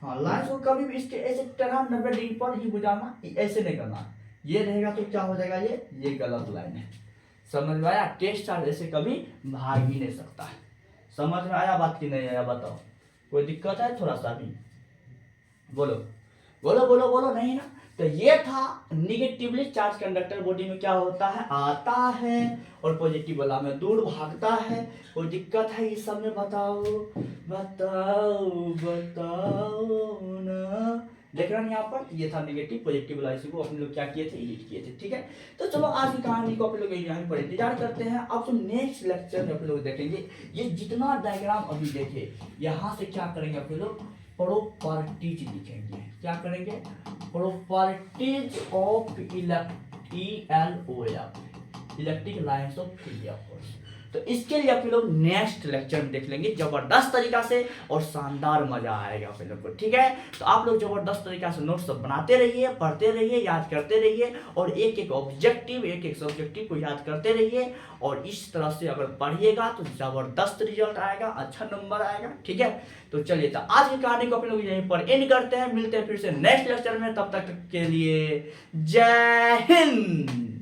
हाँ, लाइंस को कभी भी इसके ऐसे तरह 90 डिग्री पर ही गुजारना, ऐसे नहीं करना। ये रहेगा तो क्या हो जाएगा? ये गलत लाइन है। समझ में आया? टेस्ट चार्ज ऐसे कभी भाग ही नहीं सकता है। समझ में आया बात की नहीं आया? बताओ, कोई दिक्कत है थोड़ा सा भी? बोलो बोलो बोलो बोलो, नहीं ना? तो ये था निगेटिवली चार्ज कंडक्टर बॉडी में क्या होता है? आता है, और पॉजिटिव वाला में दूर भागता है। कोई दिक्कत है इस सब में? बताओ बताओ बताओ ना। देख रहे हैं यहाँ पर, ये था निगेटिव पॉजिटिव वाला। इसी को अपने लोग क्या किए थे? एडिट किए थे। ठीक है, तो चलो आज की कहानी को अपने लोग यहीं पर इंतजार करते हैं। अब जो नेक्स्ट लेक्चर में अपने लोग देखेंगे, ये जितना डायग्राम अभी देखे, यहाँ से क्या करेंगे अपने लोग? प्रॉपर्टीज लिखेंगे। क्या करेंगे? Properties of electric lines of field. तो इसके लिए आप लोग नेक्स्ट लेक्चर में देख लेंगे जबरदस्त तरीका से, और शानदार मजा आएगा आप लोग को। ठीक है, तो आप लोग जबरदस्त तरीका से नोट्स सब बनाते रहिए, पढ़ते रहिए, याद करते रहिए, और एक एक ऑब्जेक्टिव, एक एक सब्जेक्टिव को याद करते रहिए। और इस तरह से अगर पढ़िएगा तो जबरदस्त रिजल्ट आएगा, अच्छा नंबर आएगा। ठीक है, तो चलिए, तो आज की कहानी को आप लोग यहीं पर एंड करते हैं। मिलते हैं फिर से नेक्स्ट लेक्चर में, तब तक के लिए जय हिंद।